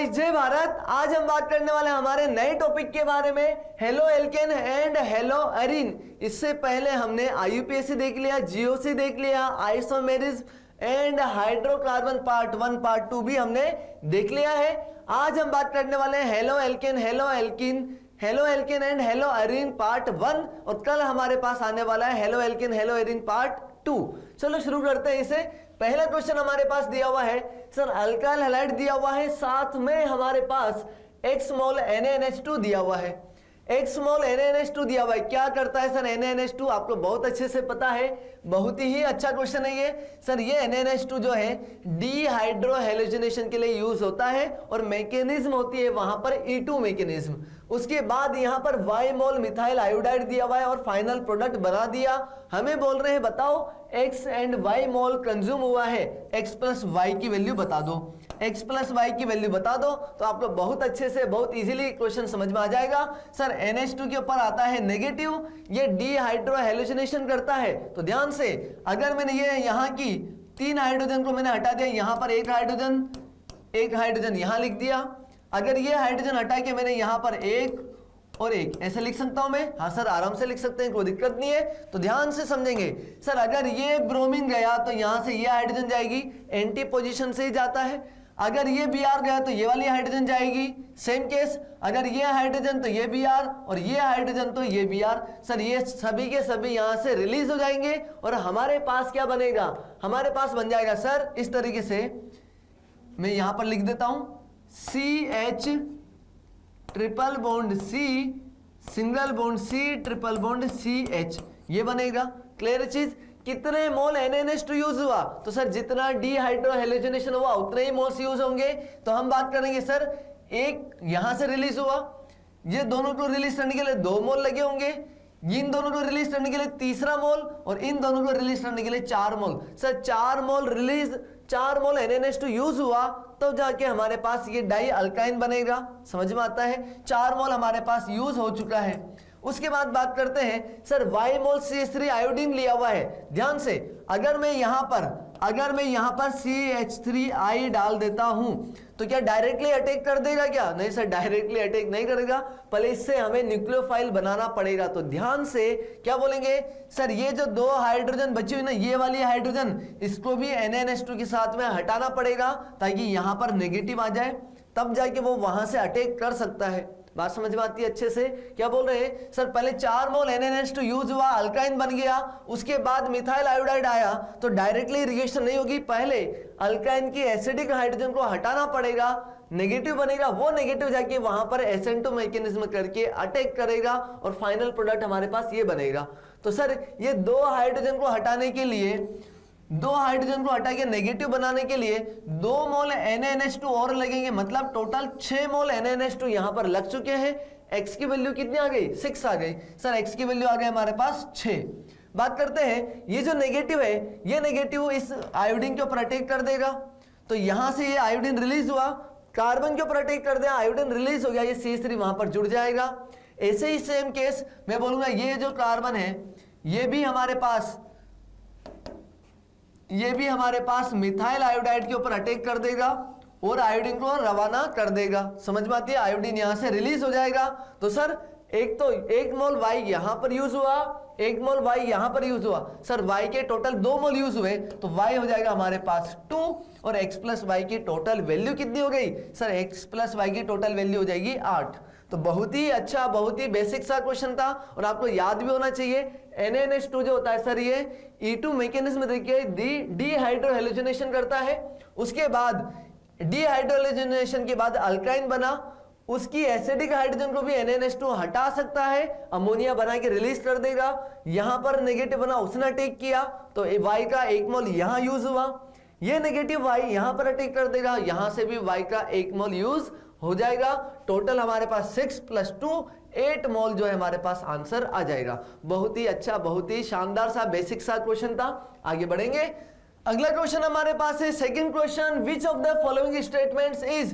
Guys, जय भारत। आज हम बात करने वाले हैं हमारे नए टॉपिक के बारे में, hello alkane and hello Areen. इससे पहले हमने आईयूपीएसी देख लिया, जीओसी देख लिया, isomerism and hydrocarbon part 1 part 2 भी हमने देख लिया है। आज हम बात करने वाले हैं hello alkane, hello alkyne, hello alkane and hello arene part 1, और कल हमारे पास आने वाला है hello alkane hello arene part 2। चलो शुरू करते हैं इसे। पहला क्वेश्चन हमारे पास दिया हुआ है, सर अल्काइल हैलाइड दिया हुआ है, साथ में हमारे पास x मोल NaNH2 दिया हुआ है। x मोल NaNH2 दिया हुआ है, क्या करता है सर NaNH2? आपको बहुत अच्छे से पता है, बहुत ही अच्छा क्वेश्चन है ये। सर ये NaNH2 जो है डीहाइड्रोहेलोजिनेशन के लिए यूज होता है, और मैकेनिज्म होती है वहां पर E2 मैकेनिज्म। उसके बाद यहां पर y मोल मिथाइल आयोडाइड दिया हुआ है और फाइनल प्रोडक्ट बना दिया। हमें बोल रहे हैं बताओ x and y mole consume हुआ है, x प्लस y की वैल्यू बता दो, x प्लस y की वैल्यू बता दो, तो आपको बहुत अच्छे से बहुत इजीली क्वेश्चन समझ में आ जाएगा। सर NH2 के ऊपर आता है नेगेटिव, ये डीहाइड्रोहेलोजिनेशन करता है। तो ध्यान से, अगर मैंने ये यहाँ की 3 हाइड्रोजन को मैंने हटा दिया, यहाँ पर एक हाइड्रोजन यहाँ लिख दिया। अगर ये हाइड्रोजन हटा के मैंने यहाँ पर एक और एक ऐसे लिख सकता हूं मैं? हाँ सर, आराम से लिख सकते हैं, कोई दिक्कत नहीं है। तो ध्यान से समझेंगे। सर अगर ये ब्रोमीन गया तो यहां से ये हाइड्रोजन जाएगी, एंटी पोजीशन से ही जाता है। अगर ये Br गया तो ये वाली हाइड्रोजन जाएगी, सेम केस। अगर ये हाइड्रोजन तो ये Br, और ये हाइड्रोजन तो ये Br। सर ये सभी के सभी यहां से रिलीज हो जाएंगे, और हमारे पास क्या बनेगा? हमारे पास बन जाएगा सर इस तरीके से, मैं यहां पर लिख देता हूं CH triple bond C single bond C triple bond CH, ये बनेगा। क्लियर चीज? कितने मोल NaNH2 यूज हुआ? तो सर जितना डीहाइड्रोहेलोजिनेशन हुआ उतने ही मोल्स यूज होंगे। तो हम बात करेंगे सर, एक यहां से रिलीज हुआ, ये दोनों को रिलीज करने के लिए 2 मोल लगे होंगे, इन दोनों को रिलीज करने के लिए तीसरा मोल, और इन दोनों को रिलीज करने के लिए 4 मोल। सर 4 मोल NaNH2 यूज हुआ, तब जाके हमारे पास ये डाई अल्काइन बनेगा। समझ में आता है? 4 मोल हमारे पास यूज हो चुका है। उसके बाद बात करते हैं सर y मोल CH3 आयोडीन लिया हुआ है। ध्यान से, अगर मैं यहां पर CH3I डाल देता हूं तो क्या डायरेक्टली अटैक कर देगा क्या? नहीं सर, डायरेक्टली अटैक नहीं करेगा, पहले इससे हमें न्यूक्लियोफाइल बनाना पड़ेगा। तो ध्यान से क्या बोलेंगे? सर ये जो 2 हाइड्रोजन बची हुई ना, ये वाली हाइड्रोजन, इसको भी NaNH2 के साथ में हटाना पड़ेगा ताकि यहां पर नेगेटिव आ जाए, तब जाके वो वहां से अटैक कर सकता है। बात समझ में आती है अच्छे से? क्या बोल रहे हैं सर, पहले 4 मोल NaNH2 यूज हुआ, अल्काइन बन गया, उसके बाद मिथाइल आयोडाइड आया, तो डायरेक्टली रिएक्शन नहीं होगी, पहले अल्काइन की एसिडिक हाइड्रोजन को हटाना पड़ेगा, नेगेटिव बनेगा, वो नेगेटिव जाके वहां पर SN2 मैकेनिज्म करके अटैक करेगा, और फाइनल प्रोडक्ट हमारे पास ये बनेगा। तो सर ये 2 हाइड्रोजन को हटाने के लिए, 2 हाइड्रोजन को हटा के नेगेटिव बनाने के लिए 2 मोल NaNH2 और लगेंगे, मतलब टोटल 6 मोल NaNH2 यहां पर लग चुके हैं। x की वैल्यू कितनी आ गई? 6 आ गई। सर x की वैल्यू आ गई हमारे पास 6। बात करते हैं, ये जो नेगेटिव है, ये नेगेटिव इस आयोडीन के ऊपर अटैक कर देगा, तो यहां से ये आयोडीन रिलीज हुआ, कार्बन के ऊपर अटैक कर दिया, आयोडीन रिलीज हो गया, ये CH3 वहां पर जुड़ जाएगा। ऐसे ही सेम केस मैं बोलूंगा, ये जो कार्बन है ये भी हमारे पास मिथाइल आयोडाइड के ऊपर अटैक कर देगा और आयोडीन को रवाना कर देगा। समझ में आती है? आयोडीन यहां से रिलीज हो जाएगा। तो सर एक मोल Y यहां पर यूज हुआ, 1 मोल Y यहां पर यूज हुआ। सर Y के टोटल 2 मोल यूज हुए, तो Y हो जाएगा हमारे पास 2, और x प्लस y की टोटल वैल्यू कितनी हो गई? सर x प्लस y की टोटल वैल्यू हो जाएगी 8। तो बहुत ही अच्छा, बहुत ही बेसिक सा क्वेश्चन था, और आपको याद भी होना चाहिए NaNH2 जो होता है सर, ये E2 मैकेनिज्म देखिए डीहाइड्रोहेलोजिनेशन करता है। उसके बाद डीहाइड्रोहेलोजिनेशन के बाद अल्काइन बना, उसकी एसिडिक हाइड्रोजन को भी NaNH2 हटा सकता है, अमोनिया बना के रिलीज कर देगा। यहां पर नेगेटिव बना, उसने अटैक किया, तो y का 1 मोल यहां यूज हुआ, ये नेगेटिव y यहां पर अटैक कर देगा, यहां से भी y का 1 मोल यूज हो जाएगा। टोटल हमारे पास 6 + 2 8 मोल जो है हमारे पास आंसर आ जाएगा। बहुत ही अच्छा, बहुत ही शानदार सा बेसिक सा क्वेश्चन था। आगे बढ़ेंगे, अगला क्वेश्चन हमारे पास है second question, which of the following statements is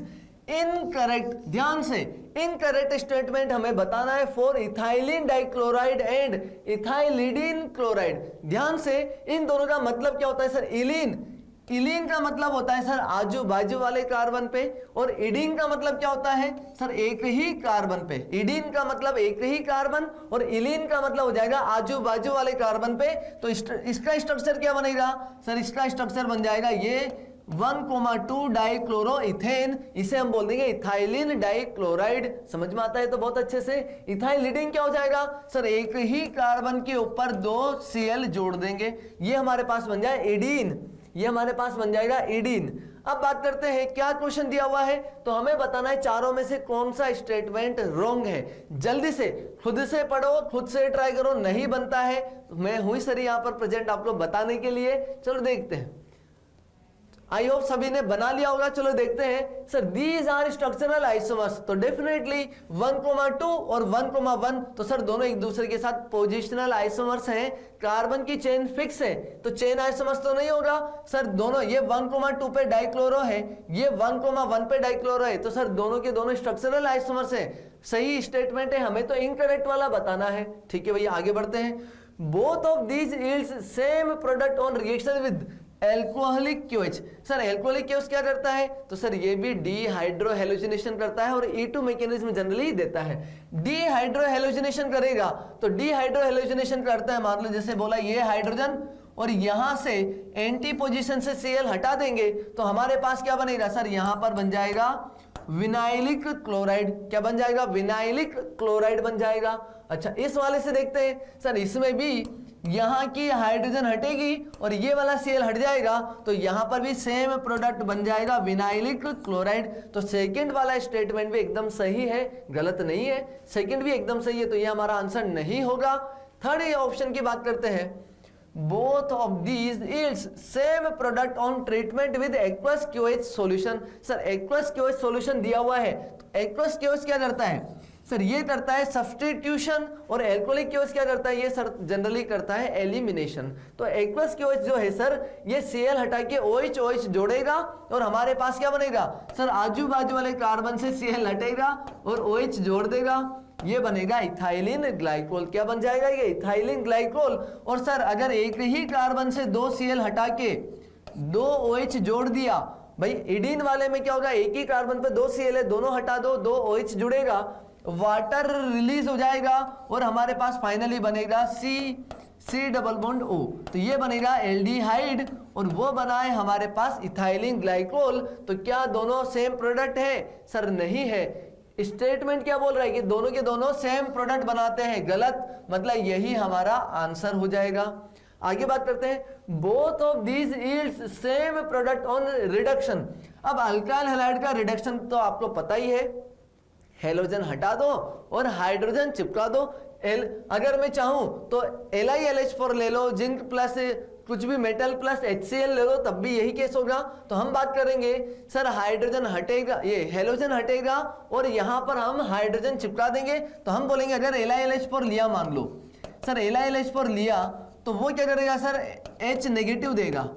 incorrect? ध्यान से, इनकरेक्ट स्टेटमेंट हमें बताना है for ethylene dichloride and ethylidene chloride. ध्यान से, इन दोनों का मतलब क्या होता है सर? इलीन इलीन का मतलब होता है सर आजू बाजू वाले कार्बन पे, और इडीन का मतलब क्या होता है सर एक ही कार्बन पे। इडीन का मतलब एक ही कार्बन और इलीन का मतलब हो जाएगा आजू बाजू वाले कार्बन पे। तो इसका स्ट्रक्चर क्या बनेगा सर, इसका स्ट्रक्चर बन जाएगा ये 1,2 डाइक्लोरो इथेन, इसे हम बोल देंगे इथाइलिन डाइक्लोराइड। समझ में आता है तो बहुत अच्छे से। इथाइलिन क्या हो जाएगा सर, एक ही कार्बन के ऊपर 2 Cl जोड़ देंगे, ये हमारे पास बन जाए एडीन, ये हमारे पास बन जाएगा एडीन। अब बात करते हैं क्या क्वेश्चन दिया हुआ है, तो हमें बताना है चारों में से कौन सा स्टेटमेंट रॉन्ग है। जल्दी से खुद से पढ़ो, खुद से ट्राई करो, नहीं बनता है मैं हुई सर यहाँ पर प्रेजेंट आप लोग बताने के लिए। चलो देखते हैं, आई होप सभी ने बना लिया होगा। चलो देखते हैं sir, these are structural isomers, तो डेफिनेटली 1,2 और 1,1 तो सर दोनों एक दूसरे के साथ पोजिशनल आइसोमर्स हैं। कार्बन की चेन फिक्स है तो चेन आइसोमर्स तो नहीं होगा सर। दोनों ये 1,2 पे डाइक्लोरो है, ये 1,1 पे डाइक्लोरो है, तो सर दोनों के दोनों स्ट्रक्चरल आइसोमर्स है। सही स्टेटमेंट है, हमें तो इनकरेक्ट वाला बताना है। ठीक है भैया, आगे बढ़ते हैं। Both of these yields same product on reaction with alcoholic QH. Sir alcoholic QH क्या करता है, तो सर ये भी डीहाइड्रोहेलोजिनेशन करता है और E2 मैकेनिज्म जनरली देता है। डीहाइड्रोहेलोजिनेशन करेगा तो डीहाइड्रोहेलोजिनेशन करता है, मान लो जैसे बोला ये हाइड्रोजन और यहां से एंटी पोजीशन से Cl हटा देंगे तो हमारे पास क्या बनेगा सर, यहां पर बन जाएगा विनाइलिक क्लोराइड। क्या बन जाएगा, विनाइलिक क्लोराइड बन जाएगा। अच्छा इस वाले से देखते हैं सर, इसमें भी यहां की हाइड्रोजन हटेगी और ये वाला Cl हट जाएगा तो यहां पर भी सेम प्रोडक्ट बन जाएगा विनाइलिक क्लोराइड। तो सेकंड वाला स्टेटमेंट भी एकदम सही है, गलत नहीं है, सेकंड भी एकदम सही है, तो ये हमारा आंसर नहीं होगा। थर्ड ऑप्शन की बात करते हैं, both of these yields same product on treatment with aqueous QH solution। Sir aqueous QH solution दिया हुआ है, तो aqueous QH क्या करता है सर, ये करता है सब्स्टिट्यूशन, और एल्कोहलिक क्यूएच क्या करता है, ये सर जनरली करता है एलिमिनेशन। तो एक्वस क्यूएच जो है सर, ये Cl हटा के OH जोड़ेगा और हमारे पास क्या बनेगा सर, आजू बाजू वाले कार्बन से Cl हटेगा और OH जोड़ देगा, ये बनेगा इथाइलिन ग्लाइकोल। क्या बन जाएगा, ये इथाइलिन ग्लाइकोल। और सर अगर एक ही कार्बन से 2 Cl हटा के 2 OH जोड़ दिया, भाई एडीन वाले में क्या होगा, एक ही कार्बन पे 2 Cl है, दोनों हटा दो, 2 OH जुड़ेगा, वाटर रिलीज हो जाएगा और हमारे पास फाइनली बनेगा C डबल बॉन्ड O। तो ये बनेगा एल्डिहाइड और वो बना है हमारे पास इथाइलिन ग्लाइकोल। तो क्या दोनों सेम प्रोडक्ट है सर, नहीं है। स्टेटमेंट क्या बोल रहा है कि दोनों के दोनों सेम प्रोडक्ट बनाते हैं, गलत, मतलब यही हमारा आंसर हो जाएगा। आगे बात करते हैं, both of these yields same product on reduction. अब अल्काइल हैलाइड का रिडक्शन तो आपको पता ही है, हेलोजन हटा दो और हाइड्रोजन चिपका दो। अगर मैं चाहूं तो LiLH4 ले लो, जिंक प्लस कुछ भी मेटल प्लस HCl ले लो, तब भी यही केस होगा। तो हम बात करेंगे सर हाइड्रोजन हटेगा, ये हेलोजन हटेगा और यहां पर हम हाइड्रोजन चिपका देंगे। तो हम बोलेंगे अगर LiLH4 लिया, मान लो सर LiLH4 लिया, तो वो क्या करेगा सर, H नेगेटिव देगा,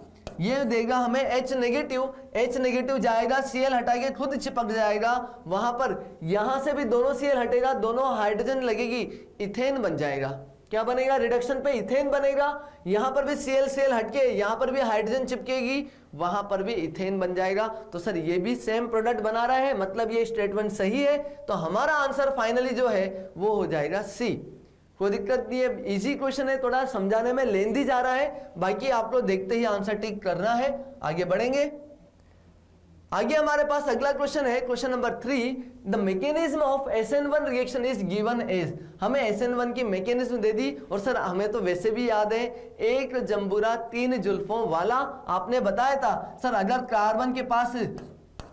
ये देगा हमें H नेगेटिव जाएगा, Cl हटा के खुद चिपक जाएगा वहां पर, यहां से भी दोनों Cl हटेगा, दोनों हाइड्रोजन लगेगी, इथेन बन जाएगा। क्या बनेगा, रिडक्शन पे इथेन बनेगा, यहां पर भी Cl हटके यहां पर भी हाइड्रोजन चिपकेगी, वहां पर भी इथेन बन जाएगा। तो सर ये भी सेम प्रोडक्ट बना रहा है, मतलब ये स्टेटमेंट सही है। तो हमारा आंसर फाइनली जो है वो हो जाएगा C। कोई दिक्कत नहीं है, इजी क्वेश्चन है, थोड़ा समझाने में लेंदी जा रहा है, बाकी आप लोग देखते ही आंसर टिक करना है। आगे बढ़ेंगे, आगे हमारे पास अगला क्वेश्चन है, question number 3। The mechanism of SN1 reaction is given as. हमें SN1 की मैकेनिज्म दे दी और सर हमें तो वैसे भी याद है, एक जंबूरा 3 जुल्फों वाला। आपने बताया था सर अगर कार्बन के पास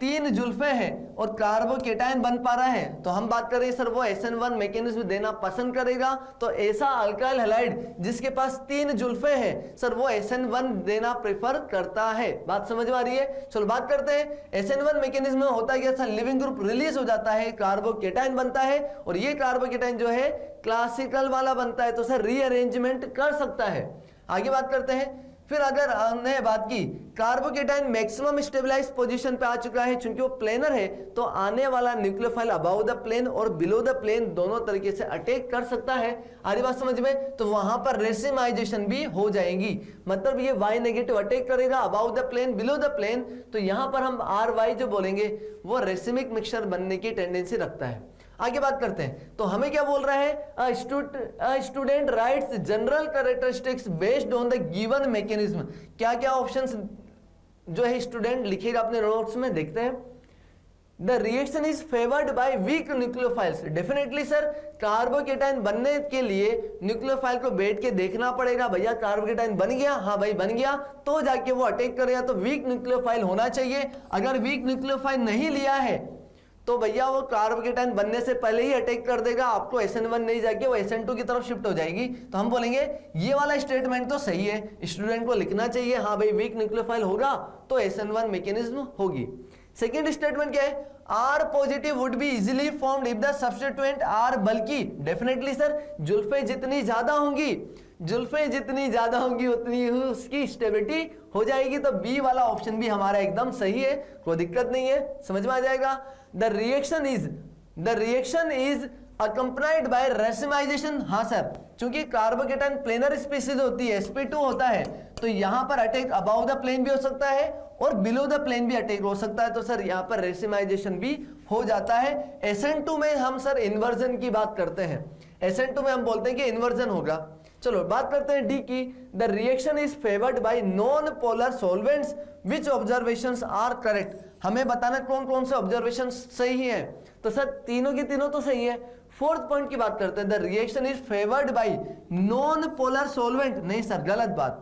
3 जुल्फे हैं और कार्बोकेटायन बन पा रहा है, तो हम बात करें सर वो SN1 मैकेनिज्म देना पसंद करेगा। तो ऐसा अल्काइल हैलाइड जिसके पास 3 जुल्फे हैं सर वो SN1 देना प्रेफर करता है। बात समझ में आ रही है। चलो बात करते हैं SN1 मैकेनिज्म में होता क्या सर, लिविंग ग्रुप रिलीज हो जाता है, कार्बोकेटायन बनता है और ये कार्बोकेटायन जो है क्लासिकल वाला बनता है, तो सर रीअरेंजमेंट कर सकता है। आगे बात करते हैं, फिर अगर हमने बात की कार्बोकेटाइन मैक्सिमम स्टेबलाइज पोजीशन पे आ चुका है, चूंकि वो प्लेनर है तो आने वाला न्यूक्लियोफाइल अबाउ द प्लेन और बिलो द प्लेन दोनों तरीके से अटैक कर सकता है। आधी बात समझ में? तो वहां पर रेसिमाइजेशन भी हो जाएगी, मतलब ये Y नेगेटिव अटैक करेगा above the plane below the plane, तो यहां पर हम RY जो बोलेंगे वो रेसिमिक मिक्सचर बनने की टेंडेंसी रखता है। आगे बात करते हैं, तो हमें क्या बोल रहा है, student rights general characteristics based on the given mechanism. क्या क्या ऑप्शंस जो है स्टूडेंट लिखेगा अपने नोट्स में, देखते हैं। The reaction is favoured by weak nucleophiles. Definitely sir, carbocation बनने के लिए न्यूक्लियोफाइल को बैठ के देखना पड़ेगा, भैया कार्बोकेटाइन बन गया, हाँ भाई बन गया, तो जाके वो अटैक करेगा, तो वीक न्यूक्लियोफाइल होना चाहिए। अगर वीक न्यूक्लियोफाइल नहीं लिया है तो भैया वो कार्बोकेटाइन बनने से पहले ही अटैक कर देगा, आपको SN1 नहीं जाके वो SN2 की तरफ शिफ्ट हो जाएगी। तो हम बोलेंगे ये वाला स्टेटमेंट तो सही है, स्टूडेंट को लिखना चाहिए, हाँ भाई वीक न्यूक्लियोफाइल होगा तो SN1 मैकेनिज्म होगी। सेकेंड स्टेटमेंट क्या है, R positive would be easily formed if the substituent R बल्कि। डेफिनेटली सर, जुल्फें जितनी ज्यादा होंगी, जुल्फें जितनी ज्यादा होंगी उतनी ही उसकी स्टेबिलिटी हो जाएगी। तो बी वाला ऑप्शन भी हमारा एकदम सही है, कोई दिक्कत नहीं है, समझ में आ जाएगा। The reaction is accompanied by racemisation. हाँ सर, चूंकि कार्बोकेटाइन प्लेनर स्पीसीज होती है, sp2 होता है, तो यहां पर अटैक अबाउ द प्लेन भी हो सकता है और बिलो द प्लेन भी अटैक हो सकता है, तो सर यहां पर रेसिमाइजेशन भी हो जाता है। SN2 में हम सर इन्वर्जन की बात करते हैं, SN2 में हम बोलते हैं कि इन्वर्जन होगा। चलो बात करते हैं डी की। The reaction is favoured by non polar solvents which observations are correct. हमें बताना कौन कौन से ऑब्जर्वेशन सही है, तो सर तीनों की तीनों तो सही है। फोर्थ पॉइंट की बात करते हैं, the reaction is favoured by non polar solvent. नहीं सर, गलत बात।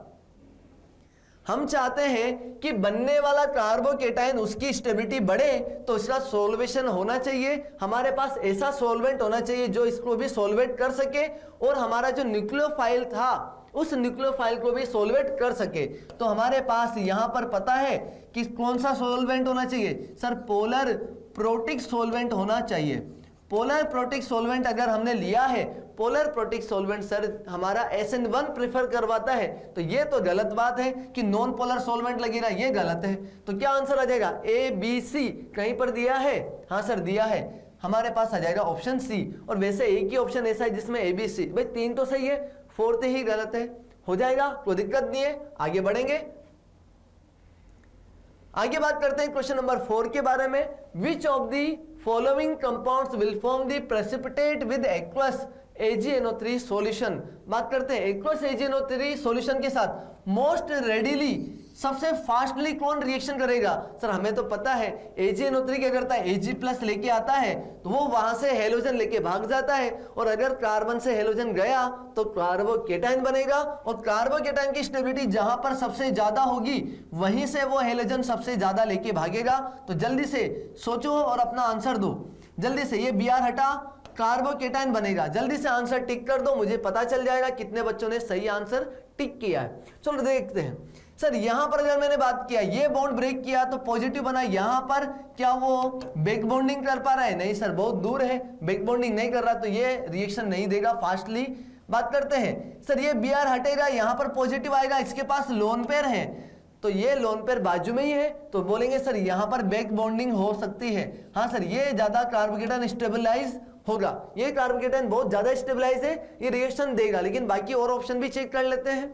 हम चाहते हैं कि बनने वाला कार्बोकेटाइन उसकी स्टेबिलिटी बढ़े तो इसका सॉल्वेशन होना चाहिए, हमारे पास ऐसा सॉल्वेंट होना चाहिए जो इसको भी सॉल्वेट कर सके और हमारा जो न्यूक्लियोफाइल था उस न्यूक्लियोफाइल को भी सॉल्वेट कर सके। तो हमारे पास यहां पर पता है कि कौन सा सॉल्वेंट होना चाहिए, सर पोलर प्रोटिक सॉल्वेंट होना चाहिए। पोलर प्रोटिक सॉल्वेंट अगर हमने लिया है, पोलर प्रोटिक सॉल्वेंट सर हमारा SN1 प्रेफर करवाता है, तो ये तो गलत बात है कि नॉन पोलर सॉल्वेंट लगेगा, ये गलत है। तो क्या आंसर आ जाएगा, ABC कहीं पर दिया है, हाँ सर दिया है, हमारे पास आ जाएगा ऑप्शन C। और वैसे एक ही ऑप्शन ऐसा है जिसमें ABC, भाई तीन तो सही है, फोर्थ ही गलत है, हो जाएगा, कोई दिक्कत नहीं है। आगे बढ़ेंगे, आगे बात करते हैं क्वेश्चन नंबर 4 के बारे में। Which of the following compounds will form the precipitate with aqueous AgNO3 solution. बात करते हैं एक्वस AgNO3 सॉल्यूशन के साथ मोस्ट रेडिली, सबसे फास्टली कौन रिएक्शन करेगा। सर हमें तो पता है AgNO3 क्या करता है, Ag+ लेके आता है तो वो वहां से हेलोजन लेके भाग जाता है, और अगर कार्बन से हेलोजन गया तो कार्बोकेटाइन बनेगा, और कार्बोकेटाइन की स्टेबिलिटी जहां पर सबसे ज्यादा होगी वहीं से वो हेलोजन सबसे ज्यादा लेके भागेगा। तो जल्दी से सोचो और अपना आंसर दो, जल्दी से, ये Br हटा, कार्बोकेटाइन बनेगा, जल्दी से आंसर टिक कर दो, मुझे पता चल जाएगा कितने बच्चों ने सही आंसर टिक किया है। चलो देखते हैं। सर यहां पर अगर मैंने बात किया, ये बॉन्ड ब्रेक किया तो पॉजिटिव बना, यहां पर क्या वो बैक बॉन्डिंग कर पा रहा है, नहीं सर बहुत दूर है, बैक बॉन्डिंग नहीं कर रहा, तो ये रिएक्शन नहीं देगा फास्टली। बात करते हैं, सर ये Br हटेगा, यहां पर पॉजिटिव आएगा, इसके पास लोन पेयर है, तो ये लोन पेयर बाजू में ही है, तो बोलेंगे सर यहां पर बैक बॉन्डिंग हो सकती है। हाँ सर, ये ज्यादा कार्बोकेटाइन स्टेबलाइज होगा, ये कार्बोकेटाइन बहुत ज्यादा स्टेबलाइज है, ये रिएक्शन देगा। लेकिन बाकी और ऑप्शन भी चेक कर लेते हैं।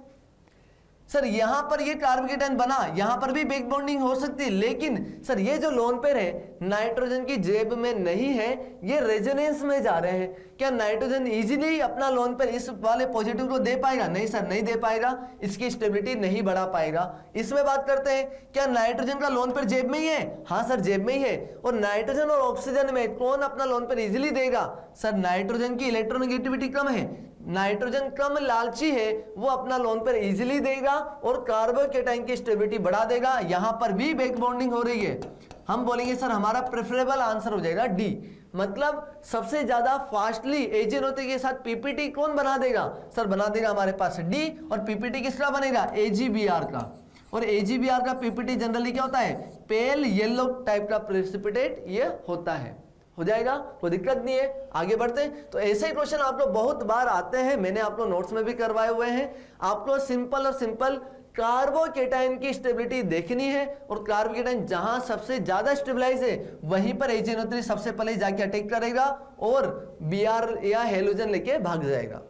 सर यहां पर ये कार्बोकेटाइन बना, यहां पर भी बैक बॉन्डिंग हो सकती है, लेकिन सर ये जो लोन पेयर है नाइट्रोजन की जेब में नहीं है, ये रेजोनेंस में जा रहे हैं। क्या नाइट्रोजन इजीली अपना लोन पेयर इस वाले पॉजिटिव को दे पाएगा, नहीं सर नहीं दे पाएगा, इसकी स्टेबिलिटी नहीं बढ़ा पाएगा। इसमें बात करते हैं, क्या नाइट्रोजन का लोन पेयर जेब में ही है, हाँ सर जेब में ही है, और नाइट्रोजन और ऑक्सीजन में कौन अपना लोन पेयर इजीली देगा, सर नाइट्रोजन की इलेक्ट्रोनेगेटिविटी कम है, नाइट्रोजन कम लालची है, वो अपना लोन पेयर इजीली देगा और कार्बोकेटाइन की स्टेबिलिटी बढ़ा देगा। यहां पर भी बैक बॉन्डिंग हो रही है, हम बोलेंगे सर हमारा प्रेफरेबल आंसर हो जाएगा डी, मतलब सबसे ज्यादा फास्टली AgNO3 के साथ PPT कौन बना देगा, सर बना देगा हमारे पास डी, और PPT किसका बनेगा, AgBr का, और AgBr का PPT जनरली क्या होता है, पेल येलो टाइप का प्रेसिपिटेट ये होता है, हो जाएगा, कोई दिक्कत नहीं है। आगे बढ़ते हैं, तो ऐसे ही क्वेश्चन आप लोग बहुत बार आते हैं, मैंने आप लोग नोट्स में भी करवाए हुए हैं। आप लोग सिंपल और सिंपल कार्बोकेटाइन की स्टेबिलिटी देखनी है और कार्बोकेटाइन जहां सबसे ज्यादा स्टेबलाइज है वहीं पर HNO3 सबसे पहले जाके अटैक करेगा और Br या हेलोजन लेके भाग जाएगा।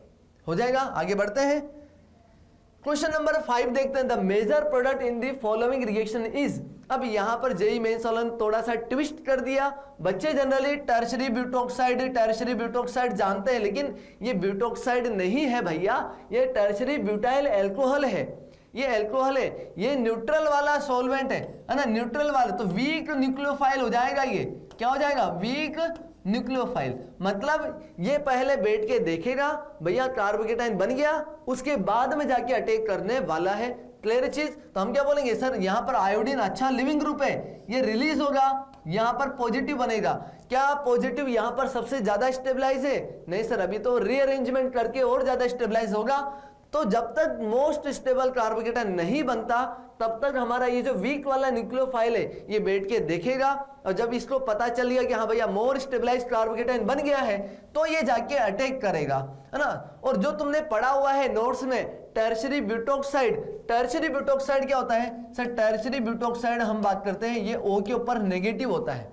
हो जाएगा, आगे बढ़ते हैं। क्वेश्चन नंबर 5 देखते हैं। The major product in the following reaction is. अब यहां पर जेई मेंस वालों ने थोड़ा सा ट्विस्ट कर दिया। बच्चे जनरली टर्शरी ब्यूटोक्साइड जानते हैं, लेकिन ये ब्यूटोक्साइड नहीं है भैया, ये टर्शरी ब्यूटाइल अल्कोहल है। ये अल्कोहल है, ये न्यूट्रल वाला सॉल्वेंट है ना, न्यूट्रल वाला। तो वीक न्यूक्लियोफाइल हो जाएगा। ये क्या हो जाएगा? Weak nucleophile. मतलब ये पहले बैठ के देखेगा भैया कार्बोकेटाइन बन गया, उसके बाद में जाके अटैक करने वाला है। क्लियर चीज? तो हम क्या बोलेंगे सर, यहाँ पर आयोडीन अच्छा लिविंग ग्रुप है, ये रिलीज होगा, यहाँ पर पॉजिटिव बनेगा। क्या पॉजिटिव यहाँ पर सबसे ज्यादा स्टेबलाइज है? नहीं सर, अभी तो रीअरेंजमेंट करके और ज्यादा स्टेबलाइज होगा। तो जब तक मोस्ट स्टेबल कार्बोकेटाइन नहीं बनता तब तक हमारा ये जो वीक वाला न्यूक्लियोफाइल है ये बैठ के देखेगा, और जब इसको पता चल गया कि हाँ भैया मोर स्टेबलाइज कार्बोकेटाइन बन गया है तो ये जाके अटैक करेगा, है ना। और जो तुमने पढ़ा हुआ है नोट्स में टर्शरी ब्यूटोक्साइड, टर्शरी ब्यूटोक्साइड क्या होता है सर? टर्शरी ब्यूटोक्साइड हम बात करते हैं ये O के ऊपर नेगेटिव होता है,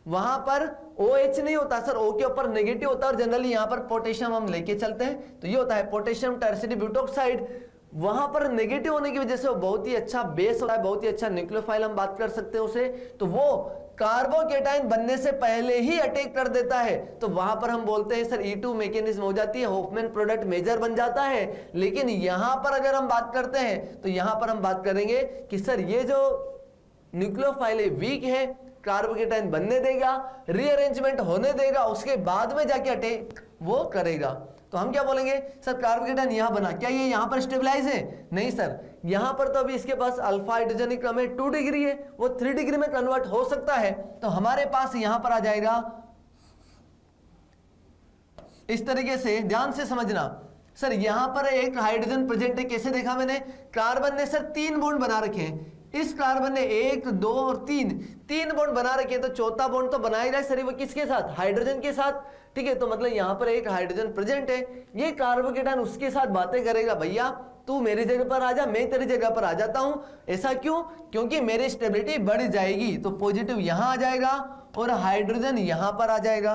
वहां पर OH नहीं होता सर, O के ऊपर नेगेटिव होता है। और जनरली यहां पर पोटेशियम हम लेके चलते हैं, तो ये होता है पोटेशियम टर्शरी ब्यूटोक्साइड। वहां पर नेगेटिव होने की वजह से वो बहुत ही अच्छा बेस होता है, बहुत ही अच्छा न्यूक्लियोफाइल हम बात कर सकते हैं उसे। तो वो कार्बोकेटाइन बनने से पहले ही अटैक कर देता है, तो वहां पर हम बोलते हैं सर E2 मैकेनिज्म हो जाती है, होफमैन प्रोडक्ट मेजर बन जाता है। लेकिन यहां पर अगर हम बात करते हैं तो यहां पर हम बात करेंगे कि सर ये जो न्यूक्लियोफाइल है वीक है, कार्बोकेटाइन बनने देगा, रीअरेंजमेंट होने देगा, उसके बाद में जाके अटैक वो करेगा। तो हम क्या बोलेंगे सर कार्बोकेटाइन यहां बना, क्या ये यहां पर स्टेबलाइज है? नहीं सर, यहां पर तो अभी इसके पास अल्फा हाइड्रोजन क्रम है 2 डिग्री है, वो 3 डिग्री में कन्वर्ट हो सकता है। तो हमारे पास यहां पर आ जाएगा इस तरीके से, ध्यान से समझना सर। यहां पर एक हाइड्रोजन प्रेजेंट है, कैसे देखा मैंने? कार्बन ने सर 3 बॉन्ड बना रखे हैं, इस कार्बन ने 1 2 और 3 बॉन्ड बना रखे हैं, तो चौथा बॉन्ड तो बनाएगा सर वो किसके साथ? हाइड्रोजन के साथ। ठीक है, तो मतलब यहां पर एक हाइड्रोजन प्रेजेंट है, ये कार्बोकेटाइन उसके साथ बातें करेगा, भैया तू मेरी जगह पर आ जा, मैं तेरी जगह पर आ जाता हूं। ऐसा क्यों? क्योंकि मेरी स्टेबिलिटी बढ़ जाएगी। तो पॉजिटिव यहां आ जाएगा और हाइड्रोजन यहां पर आ जाएगा।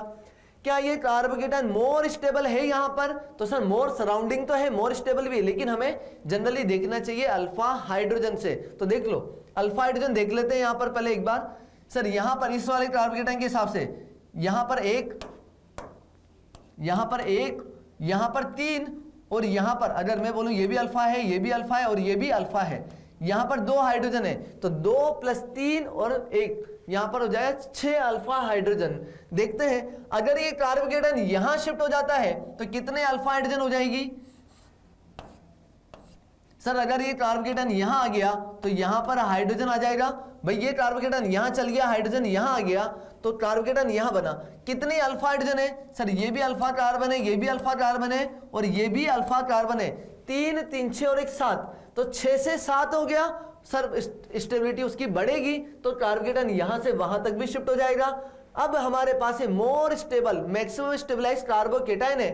क्या ये कार्बोकेटाइन मोर स्टेबल है यहां पर? तो सर मोर सराउंडिंग तो है, मोर स्टेबल भी है, लेकिन हमें जनरली देखना चाहिए अल्फा हाइड्रोजन से। तो देख लो अल्फा हाइड्रोजन देख लेते हैं यहां पर पहले एक बार। सर यहां पर इस वाले कार्बोकेटाइन के हिसाब से यहां पर 1, यहां पर 1, यहां पर 3 और यहां पर अगर मैं बोलूं ये भी अल्फा है, ये भी अल्फा है और ये भी अल्फा है। यहां पर 2 हाइड्रोजन है, तो 2 + 3 और 1 यहां पर हो जाएगा 6 अल्फा हाइड्रोजन। देखते हैं अगर ये कार्बोकेटाइन यहां शिफ्ट हो जाता है तो कितने अल्फा हाइड्रोजन हो जाएगी? सर अगर ये कार्बोकेटाइन यहां आ गया तो यहां पर हाइड्रोजन आ जाएगा। भाई ये कार्बोकेटाइन यहां चल गया, हाइड्रोजन यहां आ गया, तो कार्बोकेटाइन यहां बना। कितने अल्फा हाइड्रोजन है? सर ये भी अल्फा कार्बन है, ये भी अल्फा कार्बन है और ये भी अल्फा कार्बन है। 3 3 6 और 1 7, तो 6 से 7 हो गया। सर स्टेबिलिटी उसकी बढ़ेगी तो कार्बोकेटाइन यहां से वहां तक भी शिफ्ट हो जाएगा। अब हमारे पास है more stable, maximum stabilize carbocation है,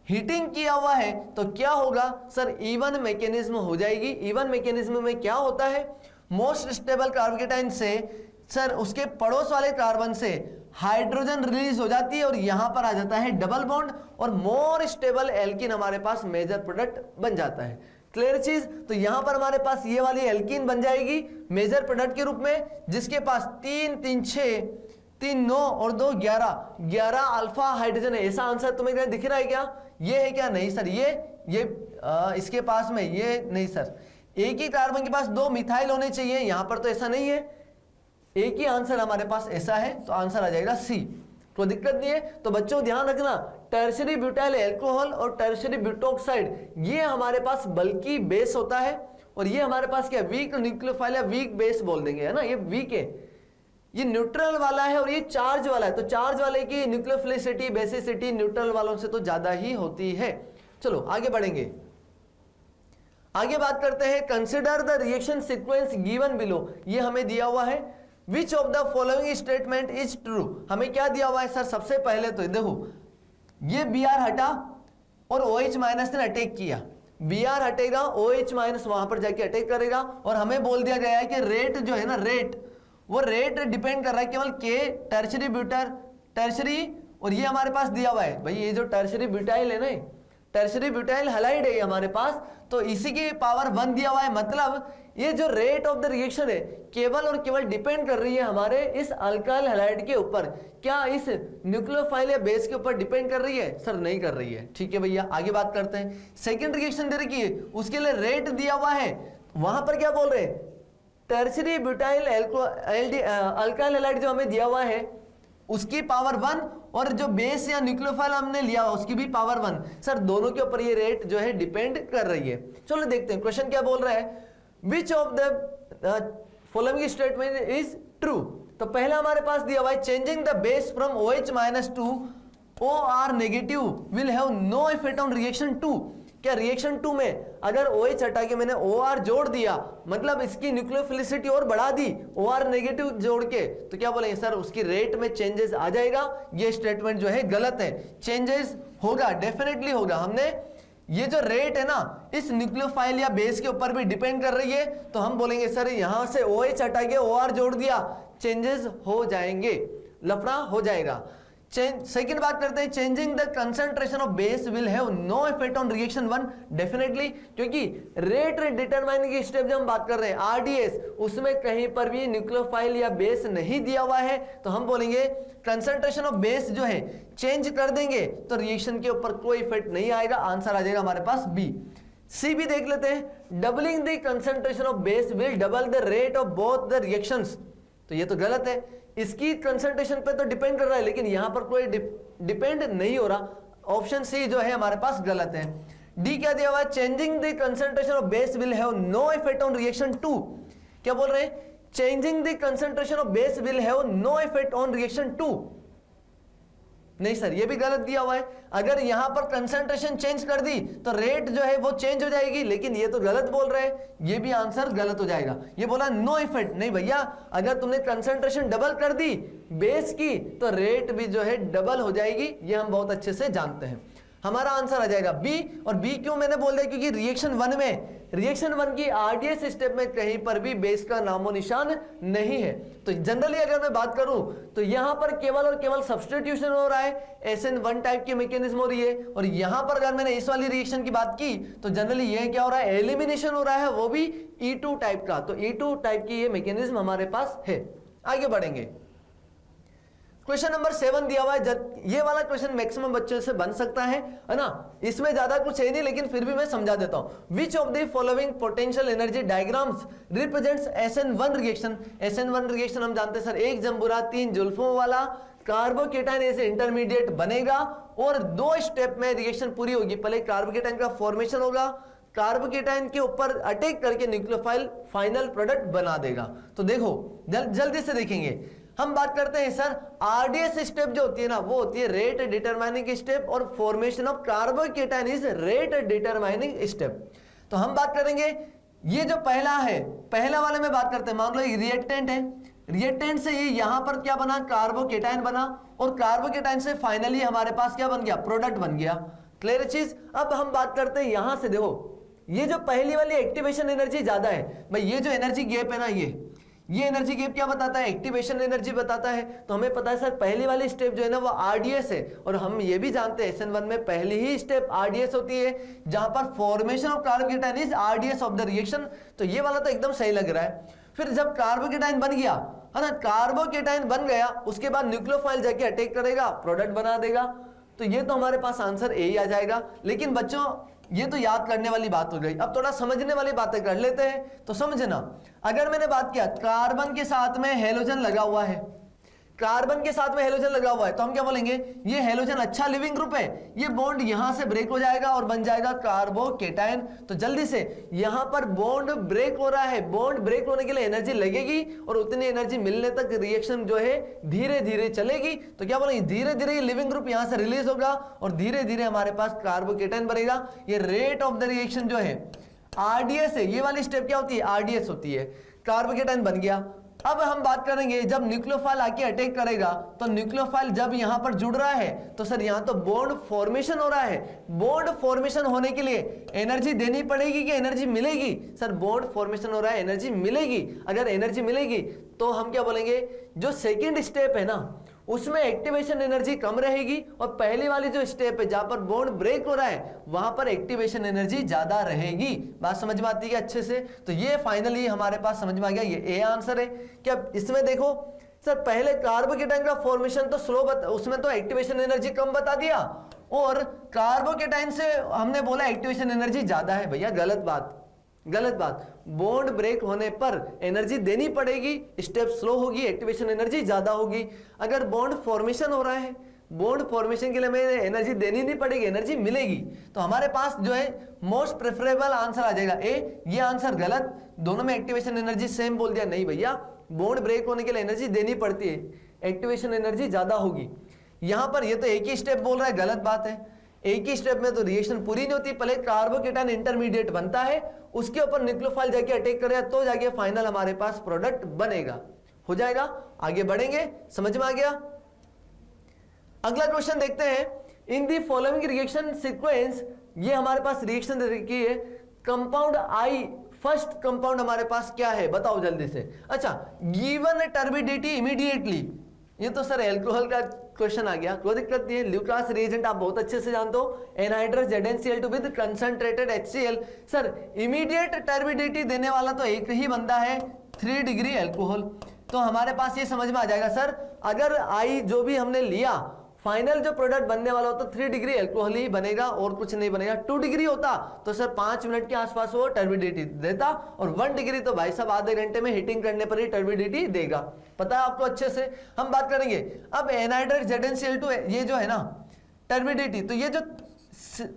हीटिंग किया हुआ है, तो क्या होगा सर? इवन मैकेनिज्म हो जाएगी। इवन मैकेनिज्म में क्या होता है? मोस्ट स्टेबल कार्बोकेटाइन से सर उसके पड़ोस वाले कार्बन से हाइड्रोजन रिलीज हो जाती है और यहां पर आ जाता है डबल बॉन्ड और मोर स्टेबल एल्कीन हमारे पास मेजर प्रोडक्ट बन जाता है। क्लियर चीज? तो यहां पर हमारे पास ये वाली एल्कीन बन जाएगी मेजर प्रोडक्ट के रूप में, जिसके पास 3 3 6 3 9 और 2 11 अल्फा हाइड्रोजन है। ऐसा आंसर तुम्हें दिख रहा है क्या? ये है क्या? नहीं सर, ये इसके पास में ये नहीं सर। एक ही कार्बन के पास 2 मिथाइल होने चाहिए, यहां पर तो ऐसा नहीं है, एक ही आंसर हमारे पास ऐसा है, तो आंसर आ जाएगा सी। कोई दिक्कत नहीं है। तो बच्चों ध्यान रखना टर्शरी ब्यूटाइल अल्कोहल और टर्शरी ब्यूटोक्साइड ये हमारे पास बल्कि बेस होता है और ये हमारे पास क्या वीक न्यूक्लियोफाइल या वीक बेस बोल देंगे, है ना। ये वीक है, ये न्यूट्रल वाला है और ये चार्ज वाला है, तो चार्ज वाले की न्यूक्लियोफिलिसिटी बेसिसिटी न्यूट्रल वालों से तो ज्यादा ही होती है। चलो आगे बढ़ेंगे, आगे बात करते हैं। Consider the reaction sequence given below. ये हमें दिया हुआ है, which of the following statement is true. हमें क्या दिया हुआ है सर? सबसे पहले तो देखो ये Br हटा और OH माइनस ने अटैक किया, Br हटेगा, OH माइनस वहां पर जाके अटैक करेगा, और हमें बोल दिया गया है कि रेट जो है ना, रेट, वो रेट डिपेंड कर रहा है केवल K टर्शरी ब्यूटर टर्शरी, और ये हमारे पास दिया हुआ है भाई, ये जो टर्शरी ब्यूटाइल है ना, टर्शरी ब्यूटाइल हैलाइड है हमारे पास, तो इसी की पावर 1 दिया हुआ है। मतलब ये जो रेट ऑफ द रिएक्शन है केवल और केवल डिपेंड कर रही है हमारे इस अल्काइल हैलाइड के ऊपर, क्या इस न्यूक्लियोफाइल या बेस के ऊपर डिपेंड कर रही है? सर नहीं कर रही है। ठीक है भैया, आगे बात करते हैं। सेकंड रिएक्शन दे रखी है, उसके लिए रेट दिया हुआ है, वहां पर क्या बोल रहे हैं, टर्शरी ब्यूटाइल अल्काइल हैलाइड जो हमें दिया हुआ है उसकी पावर 1, और जो बेस या न्यूक्लियोफाइल हमने लिया उसकी भी पावर 1। सर दोनों के ऊपर ये रेट जो है डिपेंड कर रही है। चलो देखते हैं क्वेश्चन क्या बोल रहा है, which of the following statement is true. तो पहला हमारे पास दिया हुआ है, changing the base from OH minus two OR negative will have no effect on reaction 2। क्या रिएक्शन 2 में अगर OH हटा के मैंने OR जोड़ दिया, मतलब इसकी न्यूक्लियोफिलिसिटी और बढ़ा दी OR नेगेटिव जोड़ के, तो क्या बोलेंगे सर उसकी रेट में चेंजेस आ जाएगा। ये स्टेटमेंट जो है गलत है, चेंजेस होगा, डेफिनेटली होगा। हमने ये जो रेट है ना इस न्यूक्लियोफाइल या बेस के ऊपर भी डिपेंड कर रही है, तो हम बोलेंगे सर यहां से OH हटा के OR जोड़ दिया, चेंजेस हो जाएंगे, लफड़ा हो जाएगा। सेकंड बात करते हैं, changing the concentration of base will have no effect on reaction 1। Definitely, क्योंकि रेट डिटरमाइनिंग की स्टेप जब हम बात कर रहे हैं RDS, उसमें कहीं पर भी न्यूक्लियोफाइल या बेस नहीं दिया हुआ है, तो हम बोलेंगे कंसंट्रेशन ऑफ बेस जो है चेंज कर देंगे तो रिएक्शन के ऊपर कोई इफेक्ट नहीं आएगा। आंसर आ जाएगा हमारे पास बी। सी भी देख लेते हैं, doubling the concentration of base will double the rate of both the reactions. तो ये तो गलत है, इसकी कंसंट्रेशन पे तो डिपेंड कर रहा है, लेकिन यहां पर कोई डिपेंड नहीं हो रहा। ऑप्शन सी जो है हमारे पास गलत है। डी क्या दिया हुआ है, changing the concentration of base will have no effect on reaction 2। क्या बोल रहे हैं, changing the concentration of base will have no effect on reaction 2। नहीं सर, ये भी गलत दिया हुआ है। अगर यहां पर कंसंट्रेशन चेंज कर दी तो रेट जो है वो चेंज हो जाएगी, लेकिन ये तो गलत बोल रहे हैं, ये भी आंसर गलत हो जाएगा। ये बोला नो इफेक्ट, नहीं भैया, अगर तुमने कंसंट्रेशन डबल कर दी बेस की तो रेट भी जो है डबल हो जाएगी, ये हम बहुत अच्छे से जानते हैं। हमारा आंसर आ जाएगा बी। और बी क्यों मैंने बोल दिया, क्योंकि रिएक्शन 1 में, रिएक्शन 1 की RDS स्टेप में कहीं पर भी बेस का नामो निशान नहीं है। तो जनरली अगर मैं बात करूं तो यहां पर केवल और केवल सब्स्टिट्यूशन हो रहा है, SN1 टाइप की मैकेनिज्म हो रही है। और यहां पर अगर मैंने इस वाली रिएक्शन की बात की तो जनरली ये क्या हो रहा है, एलिमिनेशन हो रहा है, वो भी E2 टाइप का। तो E2 टाइप की ये मैकेनिज्म हमारे पास है। आगे बढ़ेंगे, क्वेश्चन नंबर 7 दिया हुआ है। ये वाला क्वेश्चन मैक्सिमम बच्चों से बन सकता है ना, इसमें ज्यादा कुछ है नहीं, लेकिन फिर भी मैं समझा देता हूं। विच of the following potential energy diagrams represents SN1 reaction. SN1 reaction हम जानते हैं सर, एक जंबुरा 3 जुल्फों वाला कार्बोकेटाइन ऐसे इंटरमीडिएट बनेगा और 2 स्टेप में रिएक्शन पूरी होगी। पहले कार्बोकेटाइन का फॉर्मेशन होगा, कार्बोकेटाइन के ऊपर अटैक करके न्यूक्लियोफाइल फाइनल प्रोडक्ट बना देगा। तो देखो जल्दी से देखेंगे, हम बात करते हैं सर RDS स्टेप जो होती है ना, वो होती है रेट डिटरमाइनिंग स्टेप, और formation of carbocation is rate determining step. तो हम बात करेंगे ये जो पहला है, पहला वाले में बात करते हैं। मान लो ये रिएक्टेंट है, रिएक्टेंट से ये यहां पर क्या बना, कार्बोकेटाइन बना, और कार्बोकेटाइन से फाइनली हमारे पास क्या बन गया, प्रोडक्ट बन गया। क्लियर चीज। अब हम बात करते हैं यहां से, देखो ये जो पहली वाली एक्टिवेशन एनर्जी ज्यादा है भाई, ये जो एनर्जी गैप है ना, ये एनर्जी गैप क्या बताता है, एक्टिवेशन एनर्जी बताता है। तो हमें पता है सर पहली वाली स्टेप जो है ना वो RDS है, और हम ये भी जानते हैं SN1 में पहली ही स्टेप RDS होती है, जहां पर formation of carbocation is RDS of the reaction. तो ये वाला तो एकदम सही लग रहा है। फिर जब कार्बोकेटाइन बन गया है ना, कार्बोकेटाइन बन गया, उसके बाद न्यूक्लियोफाइल जाके अटैक करेगा, प्रोडक्ट बना देगा। तो ये तो हमारे पास आंसर ए ही आ जाएगा। लेकिन बच्चों ये तो याद करने वाली बात हो गई, अब थोड़ा समझने वाली बातें कर लेते हैं। तो समझना, अगर मैंने बात किया कार्बन के साथ में हेलोजन लगा हुआ है, कार्बन के साथ में हेलोजन लगा हुआ है, तो हम क्या बोलेंगे, ये हेलोजन अच्छा लिविंग ग्रुप है, ये बॉन्ड यहां से ब्रेक हो जाएगा और बन जाएगा कार्बोकेटाइन। तो जल्दी से यहां पर बॉन्ड ब्रेक हो रहा है, बॉन्ड ब्रेक होने के लिए एनर्जी लगेगी, और उतनी एनर्जी मिलने तक रिएक्शन जो है धीरे धीरे चलेगी। तो क्या बोलेंगे, धीरे धीरे ये लिविंग ग्रुप यहां से रिलीज होगा और धीरे धीरे हमारे पास कार्बोकेटाइन बनेगा। ये रेट ऑफ द रिएक्शन जो है RDS है, ये वाली स्टेप क्या होती है, RDS होती है। कार्बोकेटाइन बन गया, अब हम बात करेंगे जब न्यूक्लियोफाइल आके अटैक करेगा तो न्यूक्लियोफाइल जब यहां पर जुड़ रहा है तो सर यहां तो बॉन्ड फॉर्मेशन हो रहा है। बॉन्ड फॉर्मेशन होने के लिए एनर्जी देनी पड़ेगी कि एनर्जी मिलेगी? सर बॉन्ड फॉर्मेशन हो रहा है, एनर्जी मिलेगी। अगर एनर्जी मिलेगी तो हम क्या बोलेंगे, जो सेकेंड स्टेप है ना उसमें एक्टिवेशन एनर्जी कम रहेगी और पहली वाली जो स्टेप है जहां पर बॉन्ड ब्रेक हो रहा है वहां पर एक्टिवेशन एनर्जी ज्यादा रहेगी। बात समझ में आती है अच्छे से? तो ये फाइनली हमारे पास समझ में आ गया, ये ए आंसर है। क्या इसमें देखो सर पहले कार्बोकेटाइन का फॉर्मेशन तो स्लो उसमें तो एक्टिवेशन एनर्जी कम बता दिया और कार्बोकेटाइन से हमने बोला एक्टिवेशन एनर्जी ज्यादा है। भैया गलत बात, गलत बात। बॉन्ड ब्रेक होने पर एनर्जी देनी पड़ेगी, स्टेप स्लो होगी, एक्टिवेशन एनर्जी ज्यादा होगी। अगर बॉन्ड फॉर्मेशन हो रहा है, बॉन्ड फॉर्मेशन के लिए हमें एनर्जी देनी नहीं पड़ेगी, एनर्जी मिलेगी। तो हमारे पास जो है मोस्ट प्रेफरेबल आंसर आ जाएगा ए। ये आंसर गलत, दोनों में एक्टिवेशन एनर्जी सेम बोल दिया। नहीं भैया, बॉन्ड ब्रेक होने के लिए एनर्जी देनी पड़ती है, एक्टिवेशन एनर्जी ज्यादा होगी। यहां पर ये तो एक ही स्टेप बोल रहा है, गलत बात है। एक ही स्टेप में तो रिएक्शन पूरी नहीं होती। पहले कार्बोकेटाइन इंटरमीडिएट बनता है, उसके ऊपर न्यूक्लियोफाइल जाके अटैक करेगा तो जाके फाइनल हमारे पास प्रोडक्ट बनेगा। हो जाएगा, आगे बढ़ेंगे, समझ में आ गया। अगला क्वेश्चन देखते हैं। इन दी फॉलोइंग रिएक्शन सीक्वेंस, ये हमारे पास रिएक्शन की है। कंपाउंड आई, फर्स्ट कंपाउंड हमारे पास क्या है बताओ जल्दी से। अच्छा, गिवन टर्बिडिटी इमीडिएटली, ये तो सर एल्कोहल का क्वेश्चन आ गया, कोई दिक्कत नहीं है। ल्यूकास रिएजेंट आप बहुत अच्छे से जानते हो, anhydrous ZnCl2 with concentrated HCl। Sir immediate turbidity देने वाला तो एक ही बंदा है, 3 डिग्री अल्कोहल। तो हमारे पास ये समझ में आ जाएगा सर, अगर आई जो भी हमने लिया फाइनल जो प्रोडक्ट बनने वाला होता 3 डिग्री अल्कोहल ही बनेगा और कुछ नहीं बनेगा। 2 डिग्री होता तो सर 5 मिनट के आसपास वो टर्बिडिटी देता और 1 डिग्री तो भाई साहब आधे घंटे में हीटिंग करने पर ही टर्बिडिटी देगा। पता है आपको अच्छे से। हम बात करेंगे अब एनहाइड्रस ZnCl2, ये जो है ना टर्बिडिटी, तो ये जो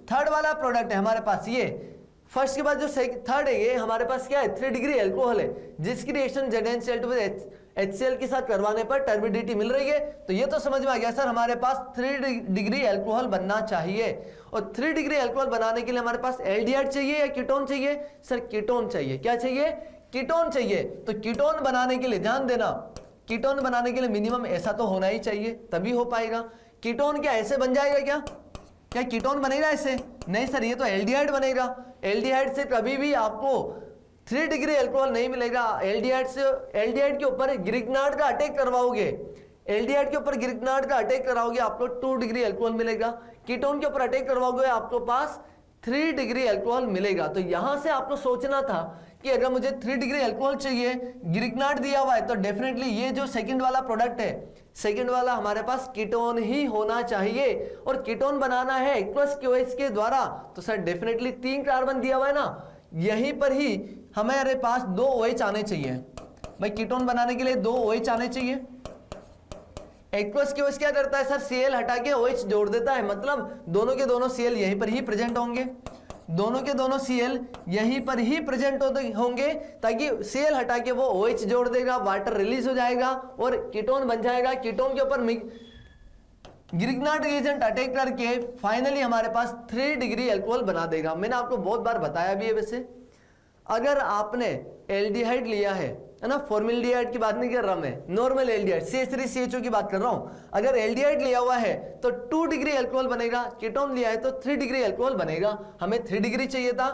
थर्ड वाला प्रोडक्ट है हमारे पास, ये फर्स्ट के बाद जो थर्ड है ये हमारे पास क्या है, 3 डिग्री अल्कोहल है, जिसकी रिएक्शन ZnCl2 विद HCl के साथ करवाने पर टर्बिडिटी मिल रही है। तो ये तो समझ में आ गया सर, हमारे पास 3 डिग्री अल्कोहल बनना चाहिए। और 3 डिग्री अल्कोहल बनाने के लिए हमारे पास एल्डिहाइड चाहिए या कीटोन चाहिए? सर कीटोन चाहिए। क्या चाहिए? कीटोन चाहिए। तो कीटोन बनाने के लिए ध्यान देना, कीटोन बनाने के लिए मिनिमम ऐसा तो होना ही चाहिए, तभी हो पाएगा। कीटोन क्या ऐसे बन जाएगा क्या? क्या कीटोन बनेगा ऐसे? नहीं सर, ये तो एल्डिहाइड बनेगा। एल्डिहाइड से कभी भी आपको 3 डिग्री अल्कोहल नहीं मिलेगा। एल्डिहाइड से, एल्डिहाइड के ऊपर ग्रिग्नार्ड का अटैक करवाओगे, एल्डिहाइड के ऊपर ग्रिग्नार्ड का अटैक कराओगे आपको 2 डिग्री अल्कोहल मिलेगा। कीटोन के ऊपर अटैक करवाओगे आपको पास 3 डिग्री अल्कोहल मिलेगा। तो यहां से आपको सोचना था कि अगर मुझे 3 डिग्री अल्कोहल चाहिए, ग्रिग्नार्ड दिया हुआ है, तो डेफिनेटली ये जो सेकंड वाला प्रोडक्ट है, सेकंड वाला हमारे पास कीटोन ही होना चाहिए। और कीटोन बनाना है एक्वस क्यूएच के द्वारा, तो सर डेफिनेटली 3 कार्बन दिया हुआ है ना, यहीं पर ही हमारे पास 2 OH आने चाहिए। भाई कीटोन बनाने के लिए 2 OH आने चाहिए। एक्वस क्यूएच क्या करता है सर, Cl हटा के OH जोड़ देता है, मतलब दोनों के दोनों Cl यहीं पर ही प्रेजेंट होंगे, दोनों के दोनों Cl यहीं पर ही प्रेजेंट होंगे, ताकि Cl हटा के वो OH जोड़ देगा, वाटर रिलीज हो जाएगा और कीटोन बन जाएगा। कीटोन के ऊपर ग्रिग्नार्ड रिएजेंट अटैक करके फाइनली हमारे पास 3 डिग्री अल्कोहल बना देगा। मैंने आपको बहुत बार बताया भी है। वैसे अगर आपने एल्डिहाइड लिया है ना, फॉर्मल्डिहाइड की बात नहीं कर रहा मैं, नॉर्मल एल्डिहाइड CH3CHO की बात कर रहा हूं। अगर एल्डिहाइड लिया हुआ है तो 2 डिग्री अल्कोहल बनेगा, कीटोन लिया है तो 3 डिग्री अल्कोहल बनेगा। हमें 3 डिग्री चाहिए था।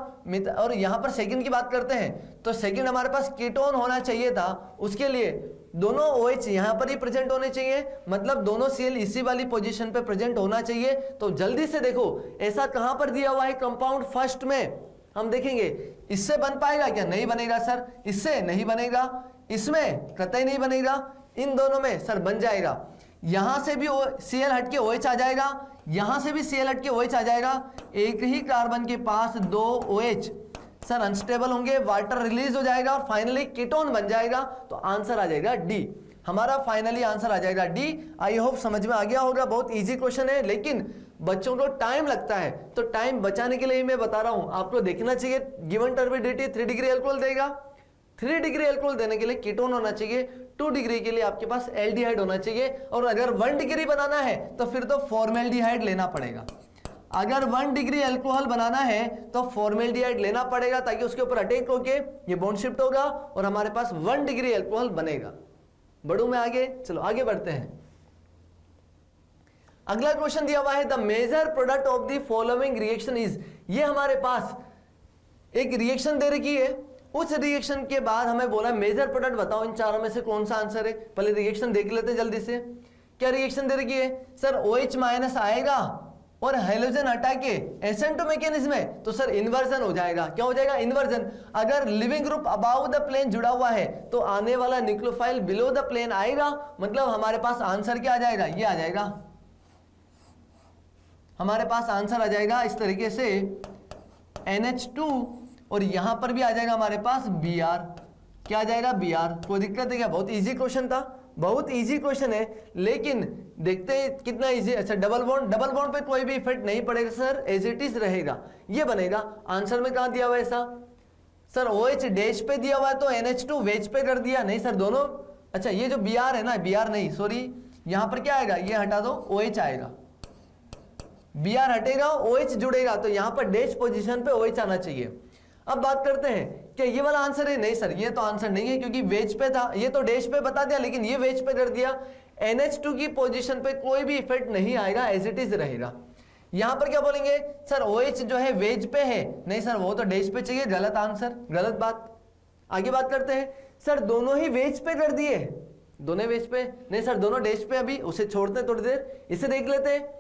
और यहां पर सेकंड की बात करते हैं तो सेकंड हमारे पास कीटोन होना चाहिए था, उसके लिए दोनों OH यहां पर ही प्रेजेंट होने चाहिए, मतलब दोनों Cl इसी वाली पोजीशन पे प्रेजेंट होना चाहिए। तो जल्दी से देखो ऐसा कहां पर दिया हुआ है कंपाउंड फर्स्ट में, हम देखेंगे इससे बन पाएगा क्या? नहीं बनेगा सर, इससे नहीं बनेगा, इसमें कतई नहीं बनेगा, इन दोनों में सर बन जाएगा। यहां से भी Cl हट के OH आ जाएगा, यहां से भी Cl हट के OH आ जाएगा। एक ही कार्बन के पास 2 OH सर अनस्टेबल होंगे, वाटर रिलीज हो जाएगा और फाइनली कीटोन बन जाएगा। तो आंसर आ जाएगा डी, हमारा फाइनली आंसर आ जाएगा डी। आई होप समझ में आ गया होगा, बहुत इजी क्वेश्चन है, लेकिन बच्चों को टाइम लगता है, तो टाइम बचाने के लिए ही मैं बता रहा हूं। आपको देखना चाहिए गिवन टर्बिडिटी 3 डिग्री अल्कोहल देगा, 3 डिग्री अल्कोहल देने के लिए कीटोन होना चाहिए, 2 डिग्री के लिए आपके पास एल्डिहाइड होना चाहिए, और अगर 1 डिग्री बनाना है तो फिर तो फॉर्मल्डिहाइड लेना पड़ेगा। अगर 1 डिग्री अल्कोहल बनाना है तो फॉर्मेल्डिहाइड लेना पड़ेगा ताकि उसके ऊपर अटैक होके ये बॉन्ड शिफ्ट होगा और हमारे पास 1 डिग्री अल्कोहल बनेगा। बढ़ू मैं आगे, चलो आगे बढ़ते हैं। अगला क्वेश्चन दिया हुआ है the major product of the following reaction is. ये हमारे पास एक रिएक्शन दे रखी है, उस रिएक्शन के बाद हमें बोला मेजर प्रोडक्ट बताओ इन चारों में से कौन सा आंसर है। पहले रिएक्शन देख लेते हैं जल्दी से। क्या रिएक्शन दे रखी है सर, OH माइनस आएगा और हाइड्रोजन हटा के एसेंटो मैकेनिज्म है तो सर इन्वर्जन हो जाएगा। क्या हो जाएगा, इन्वर्जन। अगर leaving group above the plane जुड़ा हुआ है तो आने वाला न्यूक्लियोफाइल बिलो द प्लेन आएगा, मतलब हमारे पास आंसर क्या आ जाएगा, ये आ जाएगा, हमारे पास आंसर आ जाएगा इस तरीके से NH2 और यहां पर भी आ जाएगा हमारे पास Br। क्या आ जाएगा, Br। कोई दिक्कत है क्या, बहुत इजी क्वेश्चन था, बहुत इजी क्वेश्चन है, लेकिन देखते हैं कितना इजी। अच्छा डबल बॉन्ड पे कोई भी इफेक्ट नहीं पड़ेगा सर, एज इट इज रहेगा, ये बनेगा। आंसर में कहां दिया हुआ है ऐसा सर, OH डैश पे दिया हुआ है तो NH2 वेज पे कर दिया, नहीं सर दोनों। अच्छा ये जो Br है ना, Br नहीं सॉरी, यहां पर क्या आएगा, ये हटा दो, OH आएगा, Br हटेगा OH जुड़ेगा तो यहां पर डैश पोजीशन पे OH आना चाहिए। अब बात करते हैं क्या ये वाला आंसर है, नहीं सर ये तो आंसर नहीं है क्योंकि वेज पे था, ये तो डैश पे बता दिया लेकिन ये वेज पे कर दिया। NH2 की पोजीशन पे कोई भी इफेक्ट नहीं आएगा, एज इट इज रहेगा। यहां पर क्या बोलेंगे सर, OH जो है वेज पे है, नहीं सर वो तो डैश पे चाहिए, गलत आंसर, गलत बात। आगे बात करते हैं सर, दोनों ही वेज पे कर दिए, दोनों वेज पे, नहीं सर दोनों डैश पे, अभी उसे छोड़ते हैं थोड़ी देर, इसे देख लेते हैं।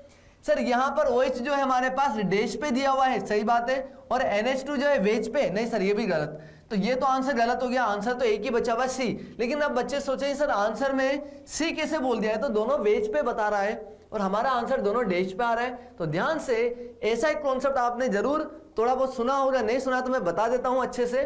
सर यहां पर OH जो है हमारे पास डैश पे दिया हुआ है, सही बात है, और NH2 जो है वेज पे, नहीं सर ये भी गलत, तो ये तो आंसर गलत हो गया। आंसर तो एक ही बचा हुआ C। लेकिन अब बच्चे सोचेंगे सर आंसर में C कैसे बोल दिया है, तो दोनों वेज पे बता रहा है और हमारा आंसर दोनों डैश पे आ रहा है। तो ध्यान से ऐसा एक कॉन्सेप्ट आपने जरूर थोड़ा बहुत सुना होगा, नहीं सुना तो मैं बता देता हूं अच्छे से।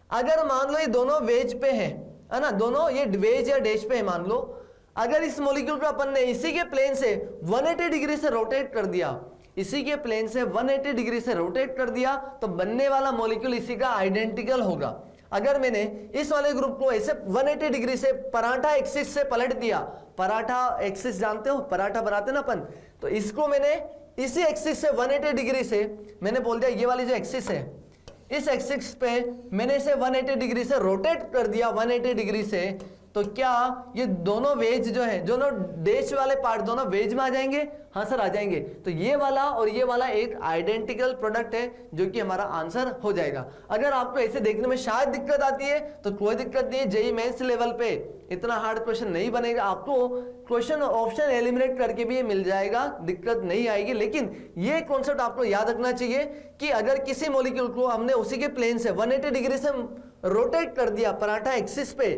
अगर मान लो ये दोनों वेज पे है ना, दोनों ये वेज या डैश पे है मान लो, अगर इस मॉलिक्यूल को अपन ने इसी के प्लेन से 180 डिग्री से रोटेट कर दिया, इसी के प्लेन से 180 डिग्री से रोटेट कर दिया तो बनने वाला मॉलिक्यूल इसी का आइडेंटिकल होगा। अगर मैंने इस वाले ग्रुप को ऐसे 180 डिग्री से पराठा एक्सिस से पलट दिया, पराठा एक्सिस जानते हो, पराठा बनाते ना अपन, तो इसको मैंने इसी एक्सिस से 180 डिग्री से मैंने बोल दिया, ये वाली जो एक्सिस है इस एक्सिस पे मैंने इसे 180 डिग्री से रोटेट कर दिया, 180 डिग्री से, तो क्या ये दोनों वेज जो है, दोनों डैश वाले पार्ट दोनों वेज में आ जाएंगे, हाँ सर आ जाएंगे। तो ये वाला और ये वाला एक आइडेंटिकल प्रोडक्ट है जो कि हमारा आंसर हो जाएगा। अगर आपको ऐसे देखने में शायद दिक्कत आती है तो कोई दिक्कत नहीं है, जेईई मेंस लेवल पे इतना हार्ड क्वेश्चन नहीं बनेगा, आपको क्वेश्चन ऑप्शन एलिमिनेट करके भी ये मिल जाएगा, दिक्कत नहीं आएगी। लेकिन ये कॉन्सेप्ट आपको याद रखना चाहिए कि अगर किसी मॉलिक्यूल को हमने उसी के प्लेन से 180 डिग्री से रोटेट कर दिया पराठा एक्सिस पे,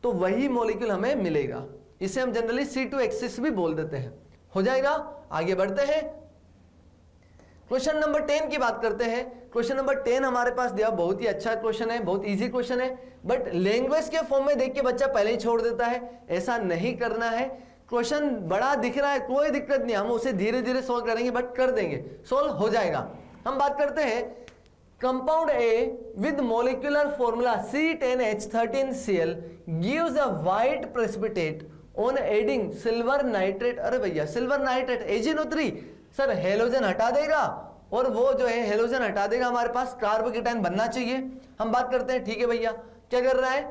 तो वही मॉलिक्यूल हमें मिलेगा। इसे हम जनरली C2 एक्सिस भी बोल देते हैं। हो जाएगा, आगे बढ़ते हैं। क्वेश्चन नंबर 10 की बात करते हैं। क्वेश्चन नंबर 10 हमारे पास दिया, बहुत ही अच्छा क्वेश्चन है, बहुत इजी क्वेश्चन है, बट लैंग्वेज के फॉर्म में देख के बच्चा पहले ही छोड़ देता है, ऐसा नहीं करना है। क्वेश्चन बड़ा दिख रहा है कोई दिक्कत नहीं, हम उसे धीरे धीरे सोल्व करेंगे, बट कर देंगे, सोल्व हो जाएगा। हम बात करते हैं compound A with molecular formula C10H13Cl gives a white precipitate on adding silver nitrate। अरे भैया silver nitrate AgNO3 sir halogen हटा देगा और वो जो है हेलोजन हटा देगा, हमारे पास कार्बोकेटाइन बनना चाहिए। हम बात करते हैं, ठीक है भैया, क्या कर रहा है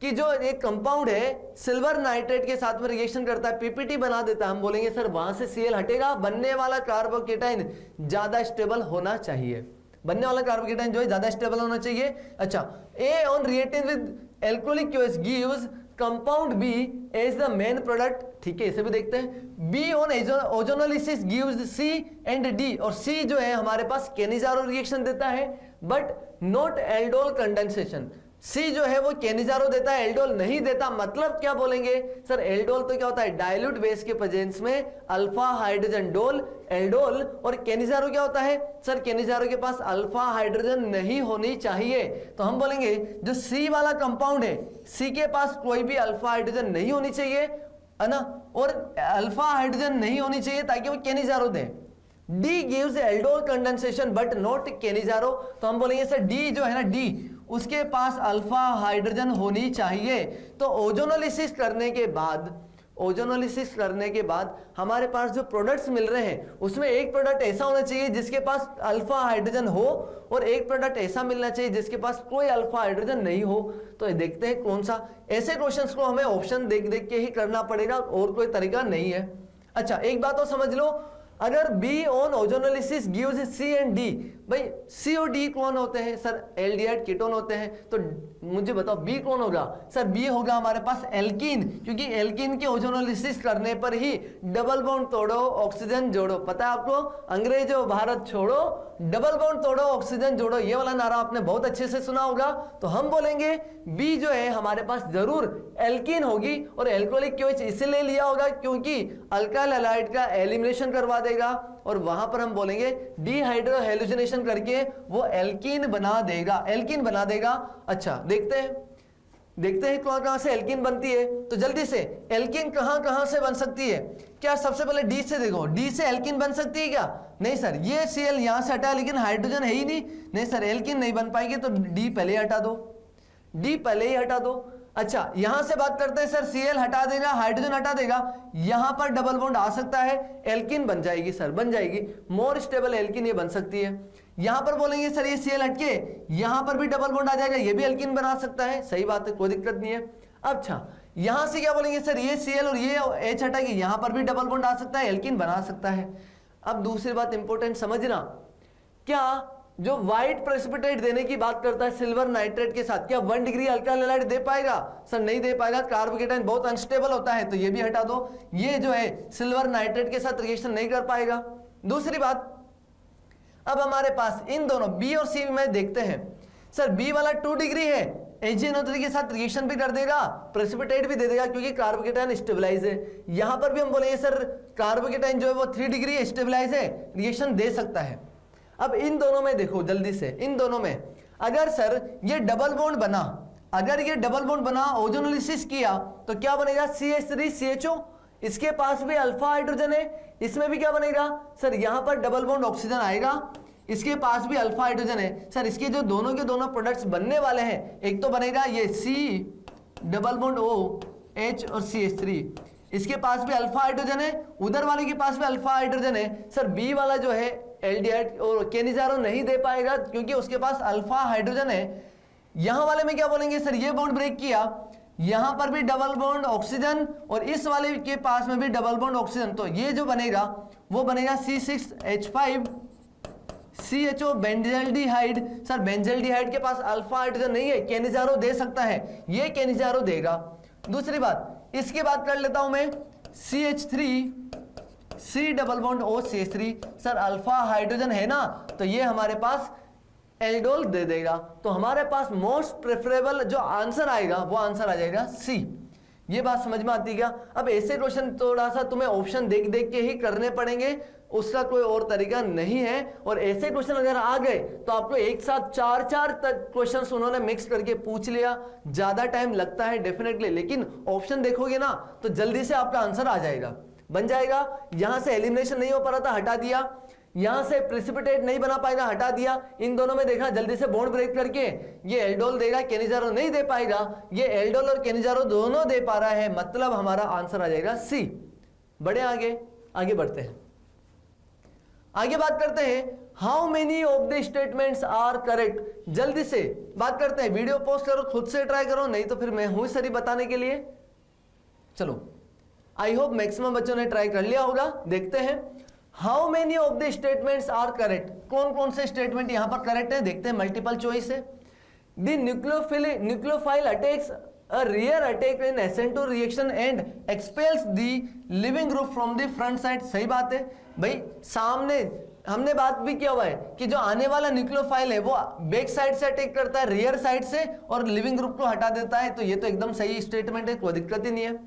कि जो एक कंपाउंड है सिल्वर नाइट्रेट के साथ में रिएक्शन करता है, पीपीटी बना देता है। हम बोलेंगे सर वहां से Cl हटेगा, बनने वाला कार्बोकेटाइन ज्यादा स्टेबल होना चाहिए, बनने वाला कार्बोकेटाइन जो है ज्यादा स्टेबल होना चाहिए। अच्छा, A on reacting with alcoholic QS gives compound B as the main product, ठीक है इसे भी देखते हैं। B on ozonolysis gives C and D, और C जो है हमारे पास केनिजारो रिएक्शन देता है but not aldol condensation. C जो है वो केनिजारो देता है, एल्डोल नहीं देता। मतलब क्या बोलेंगे सर, एल्डोल तो क्या होता है, डाइल्यूट बेस के प्रेजेंस में अल्फा हाइड्रोजन डोल एल्डोल, और केनिजारो क्या होता है सर, केनिजारो के पास अल्फा हाइड्रोजन नहीं होनी चाहिए। तो हम बोलेंगे जो C वाला कंपाउंड है, C के पास कोई भी अल्फा हाइड्रोजन नहीं होनी चाहिए, है ना, और अल्फा हाइड्रोजन नहीं होनी चाहिए ताकि वो Cannizzaro they. D gives aldol condensation but not Cannizzaro, तो हम बोलेंगे सर D जो है ना, D उसके पास अल्फा हाइड्रोजन होनी चाहिए। तो ओजोनोलिसिस करने के बाद ओजोनोलिसिस करने के बाद हमारे पास जो प्रोडक्ट्स मिल रहे हैं उसमें एक प्रोडक्ट ऐसा होना चाहिए जिसके पास अल्फा हाइड्रोजन हो और एक प्रोडक्ट ऐसा मिलना चाहिए जिसके पास कोई अल्फा हाइड्रोजन नहीं हो। तो देखते हैं कौन सा। ऐसे क्वेश्चंस को हमें ऑप्शन देख देख के ही करना पड़ेगा और कोई तरीका नहीं है। अच्छा, एक बात और समझ लो, अगर B on ozonolysis gives C and D, भाई C और D कौन होते हैं सर? एल्डिहाइड कीटोन होते हैं। तो मुझे बताओ B कौन होगा सर? B होगा हमारे पास एल्कीन, क्योंकि एल्कीन के ओजोनोलिसिस करने पर ही डबल बॉन्ड तोड़ो ऑक्सीजन जोड़ो। पता है आपको, अंग्रेजों भारत छोड़ो डबल बॉन्ड तोड़ो ऑक्सीजन जोड़ो, ये वाला नारा आपने बहुत अच्छे से सुना होगा। तो हम बोलेंगे B जो है हमारे पास जरूर एल्कीन होगी, और एल्कोहलिक क्यों इसलिए लिया होगा क्योंकि अल्काइल हैलाइड का एलिमिनेशन करवा देगा और वहां पर हम बोलेंगे डिहाइड्रोहेलोजिनेशन करके वो एल्कीन बना देगा, एल्कीन बना देगा। अच्छा, देखते हैं कहां से एल्कीन बनती है। तो जल्दी से एल्कीन कहां से बन सकती है? क्या सबसे पहले डी से देखो, डी से एल्कीन बन सकती है क्या? नहीं सर, ये Cl यहां से हटा, लेकिन हाइड्रोजन है ही नहीं सर, एल्कीन नहीं बन पाएगी। तो डी पहले ही हटा दो, डी पहले ही हटा दो। अच्छा, यहां से बात करते हैं सर, Cl हटा देगा, हाइड्रोजन हटा देगा, यहां पर डबल बॉन्ड आ सकता है, एल्कीन बन जाएगी सर, बन जाएगी, मोर स्टेबल एल्कीन ये बन सकती है। यहां पर बोलेंगे सर ये Cl हटके यहां पर भी डबल बॉन्ड आ जाएगा, ये भी एल्कीन बना सकता है, सही बात है, कोई दिक्कत नहीं है। अच्छा, यहां से क्या बोलेंगे सर, ये Cl और ये H हटा के यहां पर भी डबल बॉन्ड आ सकता है, एल्कीन बना सकता है। अब दूसरी बात इंपॉर्टेंट समझना, क्या जो व्हाइट प्रेसिपिटेट देने की बात करता है सिल्वर नाइट्रेट के साथ, क्या 1 डिग्री अल्काइल हैलाइड दे पाएगा सर? नहीं दे पाएगा, कार्बोकेटाइन बहुत अनस्टेबल होता है, तो ये भी हटा दो, ये जो है सिल्वर नाइट्रेट के साथ रिएक्शन नहीं कर पाएगा। दूसरी बात, अब हमारे पास इन दोनों B और C में देखते हैं सर, B वाला 2 डिग्री है, HNO3 के साथ रिएक्शन भी कर देगा, प्रेसिपिटेट भी दे देगा क्योंकि कार्बोकेटाइन स्टेबलाइज है। यहां पर भी हम बोलेंगे सर कार्बोकेटाइन जो है वो 3 डिग्री स्टेबलाइज है, रिएक्शन दे सकता है। अब इन दोनों में देखो जल्दी से, इन दोनों में अगर सर ये डबल बॉन्ड बना, अगर ये डबल बॉन्ड बना, ओजोनोलिसिस किया, तो क्या बनेगा? CH3CHO, इसके पास भी अल्फा हाइड्रोजन है, इसमें भी क्या बनेगा सर? यहां पर डबल बॉन्ड ऑक्सीजन आएगा, इसके पास भी अल्फा हाइड्रोजन है सर। इसके जो दोनों के दोनों प्रोडक्ट्स बनने वाले हैं, एक तो बनेगा ये C डबल बॉन्ड OH और CH3, इसके पास भी अल्फा हाइड्रोजन है, उधर वाले के पास भी अल्फा हाइड्रोजन है सर। B वाला जो है एल्डिहाइड और केनिजारो नहीं दे पाएगा क्योंकि उसके पास अल्फा हाइड्रोजन है। यहां वाले में क्या बोलेंगे सर, ये बॉन्ड ब्रेक किया, यहां पर भी डबल बॉन्ड ऑक्सीजन और इस वाले के पास में भी डबल बॉन्ड ऑक्सीजन, तो ये जो बनेगा वो बनेगा C6H5 CHO benzaldehyde. Sir benzaldehyde के पास अल्फा हाइड्रोजन नहीं है, केनिजारो दे सकता है, ये केनिजारो देगा। दूसरी बात, इसकी बात कर लेता हूं मैं, CH3 C double bond O CH3, sir alpha hydrogen है ना, तो ये हमारे पास एल्डोल दे देगा। तो हमारे पास मोस्ट प्रेफरेबल जो आंसर आएगा वो आंसर आ जाएगा C। ये बात समझ में आती क्या? अब ऐसे क्वेश्चन थोड़ा सा तुम्हें ऑप्शन देख देख के ही करने पड़ेंगे, उसका कोई और तरीका नहीं है। और ऐसे क्वेश्चन अगर आ गए तो आपको एक साथ 4 क्वेश्चन उन्होंने मिक्स करके पूछ लिया, ज्यादा टाइम लगता है डेफिनेटली, लेकिन ऑप्शन देखोगे ना तो जल्दी से आपका आंसर आ जाएगा, बन जाएगा। यहां से एलिमिनेशन नहीं हो पा रहा था, हटा दिया, यहां से प्रेसिपिटेट नहीं बना पाएगा, हटा दिया, इन दोनों में देखा जल्दी से बॉन्ड ब्रेक करके ये एल्डोल देगा, केनिजारो नहीं दे पाएगा, ये एल्डोल और केनिजारो दोनों दे पा रहा है, मतलब हमारा आंसर आ जाएगा C। बड़े आगे बढ़ते हैं, आगे बात करते हैं how many of the statements are correct. जल्दी से बात करते हैं, वीडियो पॉज करो, खुद से ट्राई करो, नहीं तो फिर मैं हूं सरी बताने के लिए। चलो, आई होप मैक्सिमम बच्चों ने ट्राई कर लिया होगा। देखते हैं how many of the statements are correct, कौन कौन से स्टेटमेंट यहां पर करेक्ट है, देखते हैं। मल्टीपल चॉइस है। The nucleophile attacks a rear attack in SN2 reaction and expels the living group from the front side। सही बात है भाई, सामने हमने बात भी किया हुआ है कि जो आने वाला न्यूक्लियोफाइल है वो बैक साइड से अटैक करता है, रियर साइड से, और लिविंग ग्रुप को हटा देता है। तो ये तो एकदम सही स्टेटमेंट है, कोई दिक्कत ही नहीं है।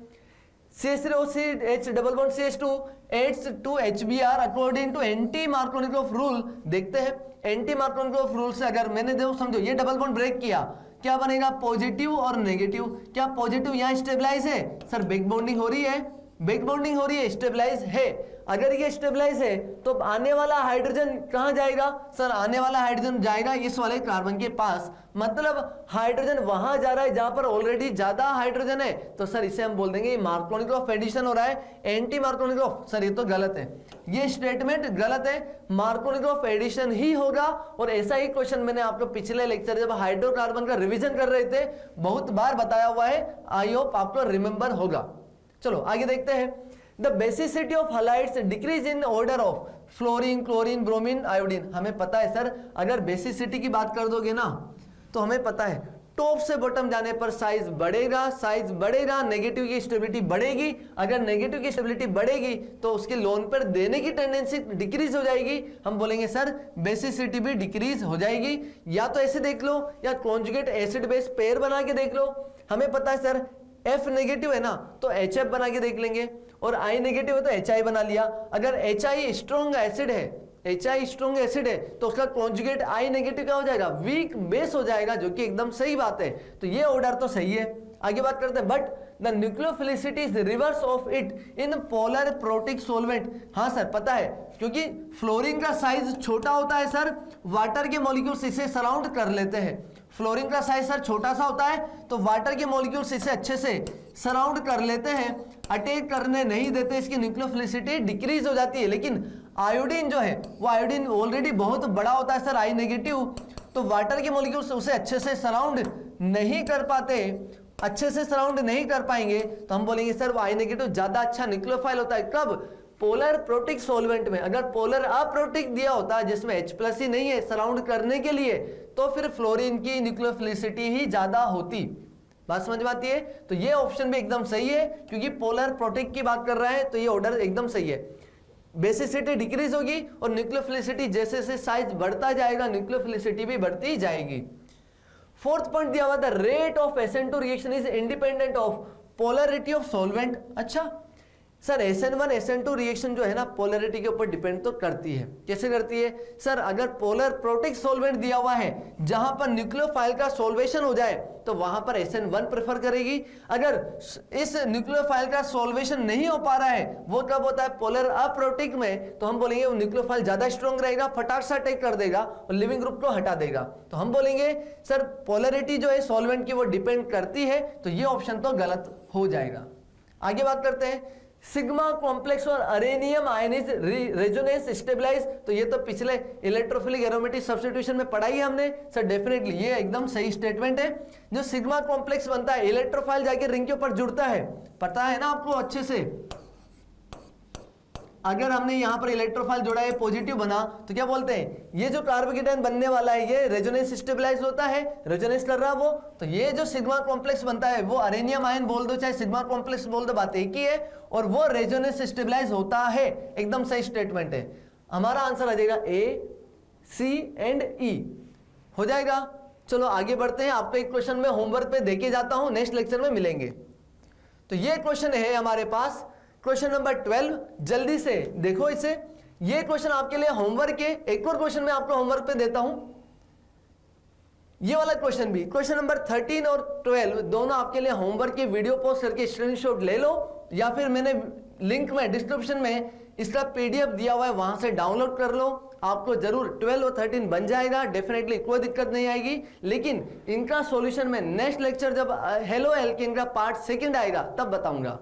CH3OCH double bond CH2 adds to HBr according to anti Markovnikov rule. देखते हैं एंटी मार्कोनिकोव रूल से अगर मैंने देखो समझो ये डबल बॉन्ड ब्रेक किया, क्या बनेगा? पॉजिटिव और नेगेटिव। क्या पॉजिटिव यहाँ स्टेबलाइज है? सर बैक बॉन्डिंग हो रही है, बैक बॉन्डिंग हो रही है, स्टेबलाइज है। अगर ये स्टेबलाइज है तो आने वाला हाइड्रोजन कहां जाएगा सर? आने वाला हाइड्रोजन जाएगा इस वाले कार्बन के पास, मतलब हाइड्रोजन वहां जा रहा है जहां पर ऑलरेडी ज्यादा हाइड्रोजन है, तो सर इसे हम बोल देंगे मार्कोनिक एडिशन हो रहा है, एंटी मार्कोनिक। सर ये तो गलत है, ये स्टेटमेंट गलत है, मार्कोनिक एडिशन ही होगा। और ऐसा ही क्वेश्चन मैंने आपको पिछले लेक्चर जब हाइड्रोकार्बन का रिवीजन कर रहे थे बहुत बार बताया हुआ है, आई होप आपको रिमेंबर होगा। चलो आगे देखते हैं। The basicity of halides decrease in order of fluorine, chlorine, bromine, iodine. हमें पता है सर, अगर बेसिसिटी की बात कर दोगे ना तो हमें पता है टॉप से बॉटम जाने पर साइज बढ़ेगा, नेगेटिव की स्टेबिलिटी बढ़ेगी। अगर नेगेटिव की स्टेबिलिटी बढ़ेगी तो उसके लोन पर देने की टेंडेंसी डिक्रीज हो जाएगी। हम बोलेंगे सर बेसिसिटी भी डिक्रीज हो जाएगी। या तो ऐसे देख लो या कॉन्जुगेट एसिड बेस पेयर बना के देख लो। हमें पता है सर F नेगेटिव है ना तो HF बना के देख लेंगे, और I नेगेटिव है तो HI बना लिया। अगर HI स्ट्रॉन्ग एसिड है तो उसका कॉन्जुगेट I नेगेटिव क्या हो जाएगा? वीक बेस हो जाएगा, जो कि एकदम सही बात है। तो ये ऑर्डर तो सही है। आगे बात करते हैं, but the nucleophilicity is reverse of it in polar protic solvent. हाँ सर पता है, क्योंकि फ्लोरीन का साइज छोटा होता है सर, वाटर के मॉलिक्यूल्स इसे सराउंड कर लेते हैं। फ्लोरीन का साइज सर छोटा सा होता है तो वाटर के मॉलिक्यूल्स इसे अच्छे से सराउंड कर लेते हैं, अटैक करने नहीं देते, इसकी न्यूक्लियोफिलिसिटी डिक्रीज हो जाती है। लेकिन आयोडीन जो है वो आयोडीन ऑलरेडी बहुत बड़ा होता है सर, I नेगेटिव, तो वाटर के मॉलिक्यूल्स उसे अच्छे से सराउंड नहीं कर पाते, अच्छे से सराउंड नहीं कर पाएंगे, तो हम बोलेंगे सर वो I नेगेटिव ज्यादा अच्छा न्यूक्लियोफाइल होता है। कब? पोलर प्रोटिक सॉल्वेंट में। अगर पोलर अप्रोटिक दिया होता है जिसमें H+ ही नहीं है सराउंड करने के लिए, तो फिर फ्लोरीन की न्यूक्लियोफिलिसिटी ही ज्यादा होती। बात समझ में आती है? तो ये ऑप्शन भी एकदम सही है, क्योंकि पोलर प्रोटिक की बात कर रहा है तो ये ऑर्डर एकदम सही है। बेसिसिटी डिक्रीज होगी और न्यूक्लियोफिलिसिटी जैसे जैसे साइज बढ़ता जाएगा न्यूक्लियोफिलिसिटी भी बढ़ती जाएगी। फोर्थ पॉइंट दिया हुआ था, rate of SN2 reaction is independent of polarity of solvent. अच्छा सर SN1 SN2 रिएक्शन जो है ना पोलरिटी के ऊपर डिपेंड तो करती है। कैसे करती है सर? अगर पोलर प्रोटिक सॉल्वेंट दिया हुआ है जहां पर न्यूक्लियोफाइल का सॉल्वेशन हो जाए तो वहां पर SN1 प्रेफर करेगी। अगर इस न्यूक्लियोफाइल का सॉल्वेशन नहीं हो पा रहा है, वो कब होता है? पोलर अप्रोटिक में, तो हम बोलेंगे वो न्यूक्लियोफाइल ज्यादा स्ट्रॉन्ग रहेगा, फटाक से अटैक कर देगा और लिविंग ग्रुप को हटा देगा। तो हम बोलेंगे सर पोलरिटी जो है सॉल्वेंट की वो डिपेंड करती है, तो ये ऑप्शन तो गलत हो जाएगा। आगे बात करते हैं, सिग्मा कॉम्प्लेक्स और अरेनियम आयनिज रेजोनेंस स्टेबलाइज। तो ये तो पिछले इलेक्ट्रोफिलिक एरोमेटिक सब्स्टिट्यूशन में पढ़ा ही हमने सर, डेफिनेटली ये एकदम सही स्टेटमेंट है। जो सिग्मा कॉम्प्लेक्स बनता है, इलेक्ट्रोफाइल जाके रिंग के ऊपर जुड़ता है, पता है ना आपको अच्छे से। अगर हमने यहाँ पर इलेक्ट्रोफाइल जोड़ा है, पॉजिटिव बना, तो क्या बोलते हैं? ये जो कार्बोकेटायन बनने वाला है ये रेजोनेंस स्टेबलाइज होता है, रेजोनेंस कर रहा वो। तो ये जो सिग्मा कॉम्प्लेक्स बनता है वो अरेनियम आयन बोल दो चाहे सिग्मा कॉम्प्लेक्स बोल दो, बात एक ही है, और वो रेजोनेंस स्टेबलाइज होता है। एकदम सही स्टेटमेंट है। हमारा आंसर आ जाएगा A, C एंड E हो जाएगा। चलो आगे बढ़ते हैं, आपको एक क्वेश्चन में होमवर्क पे देके जाता हूं, नेक्स्ट लेक्चर में मिलेंगे। तो ये क्वेश्चन है हमारे पास, क्वेश्चन नंबर 12। जल्दी से देखो इसे, ये क्वेश्चन आपके लिए होमवर्क है। एक और क्वेश्चन मैं आपको होमवर्क पे देता हूं, ये वाला क्वेश्चन भी। क्वेश्चन नंबर 13 और 12 दोनों आपके लिए होमवर्क की वीडियो पोस्ट करके स्क्रीनशॉट ले लो, या फिर मैंने लिंक में डिस्क्रिप्शन में इसका PDF दिया हुआ है, वहां से डाउनलोड कर लो। आपको जरूर 12 और 13 बन जाएगा, डेफिनेटली कोई दिक्कत नहीं आएगी। लेकिन इनका सॉल्यूशन में नेक्स्ट लेक्चर जब हेलो एल्केन का पार्ट 2 आएगा तब बताऊंगा,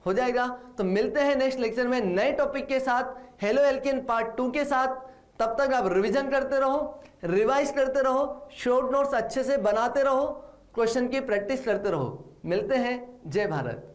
हो जाएगा। तो मिलते हैं नेक्स्ट लेक्चर में नए टॉपिक के साथ, हेलो एल्केन पार्ट 2 के साथ। तब तक आप रिवीजन करते रहो, रिवाइज करते रहो, शॉर्ट नोट्स अच्छे से बनाते रहो, क्वेश्चन की प्रैक्टिस करते रहो। मिलते हैं, जय भारत।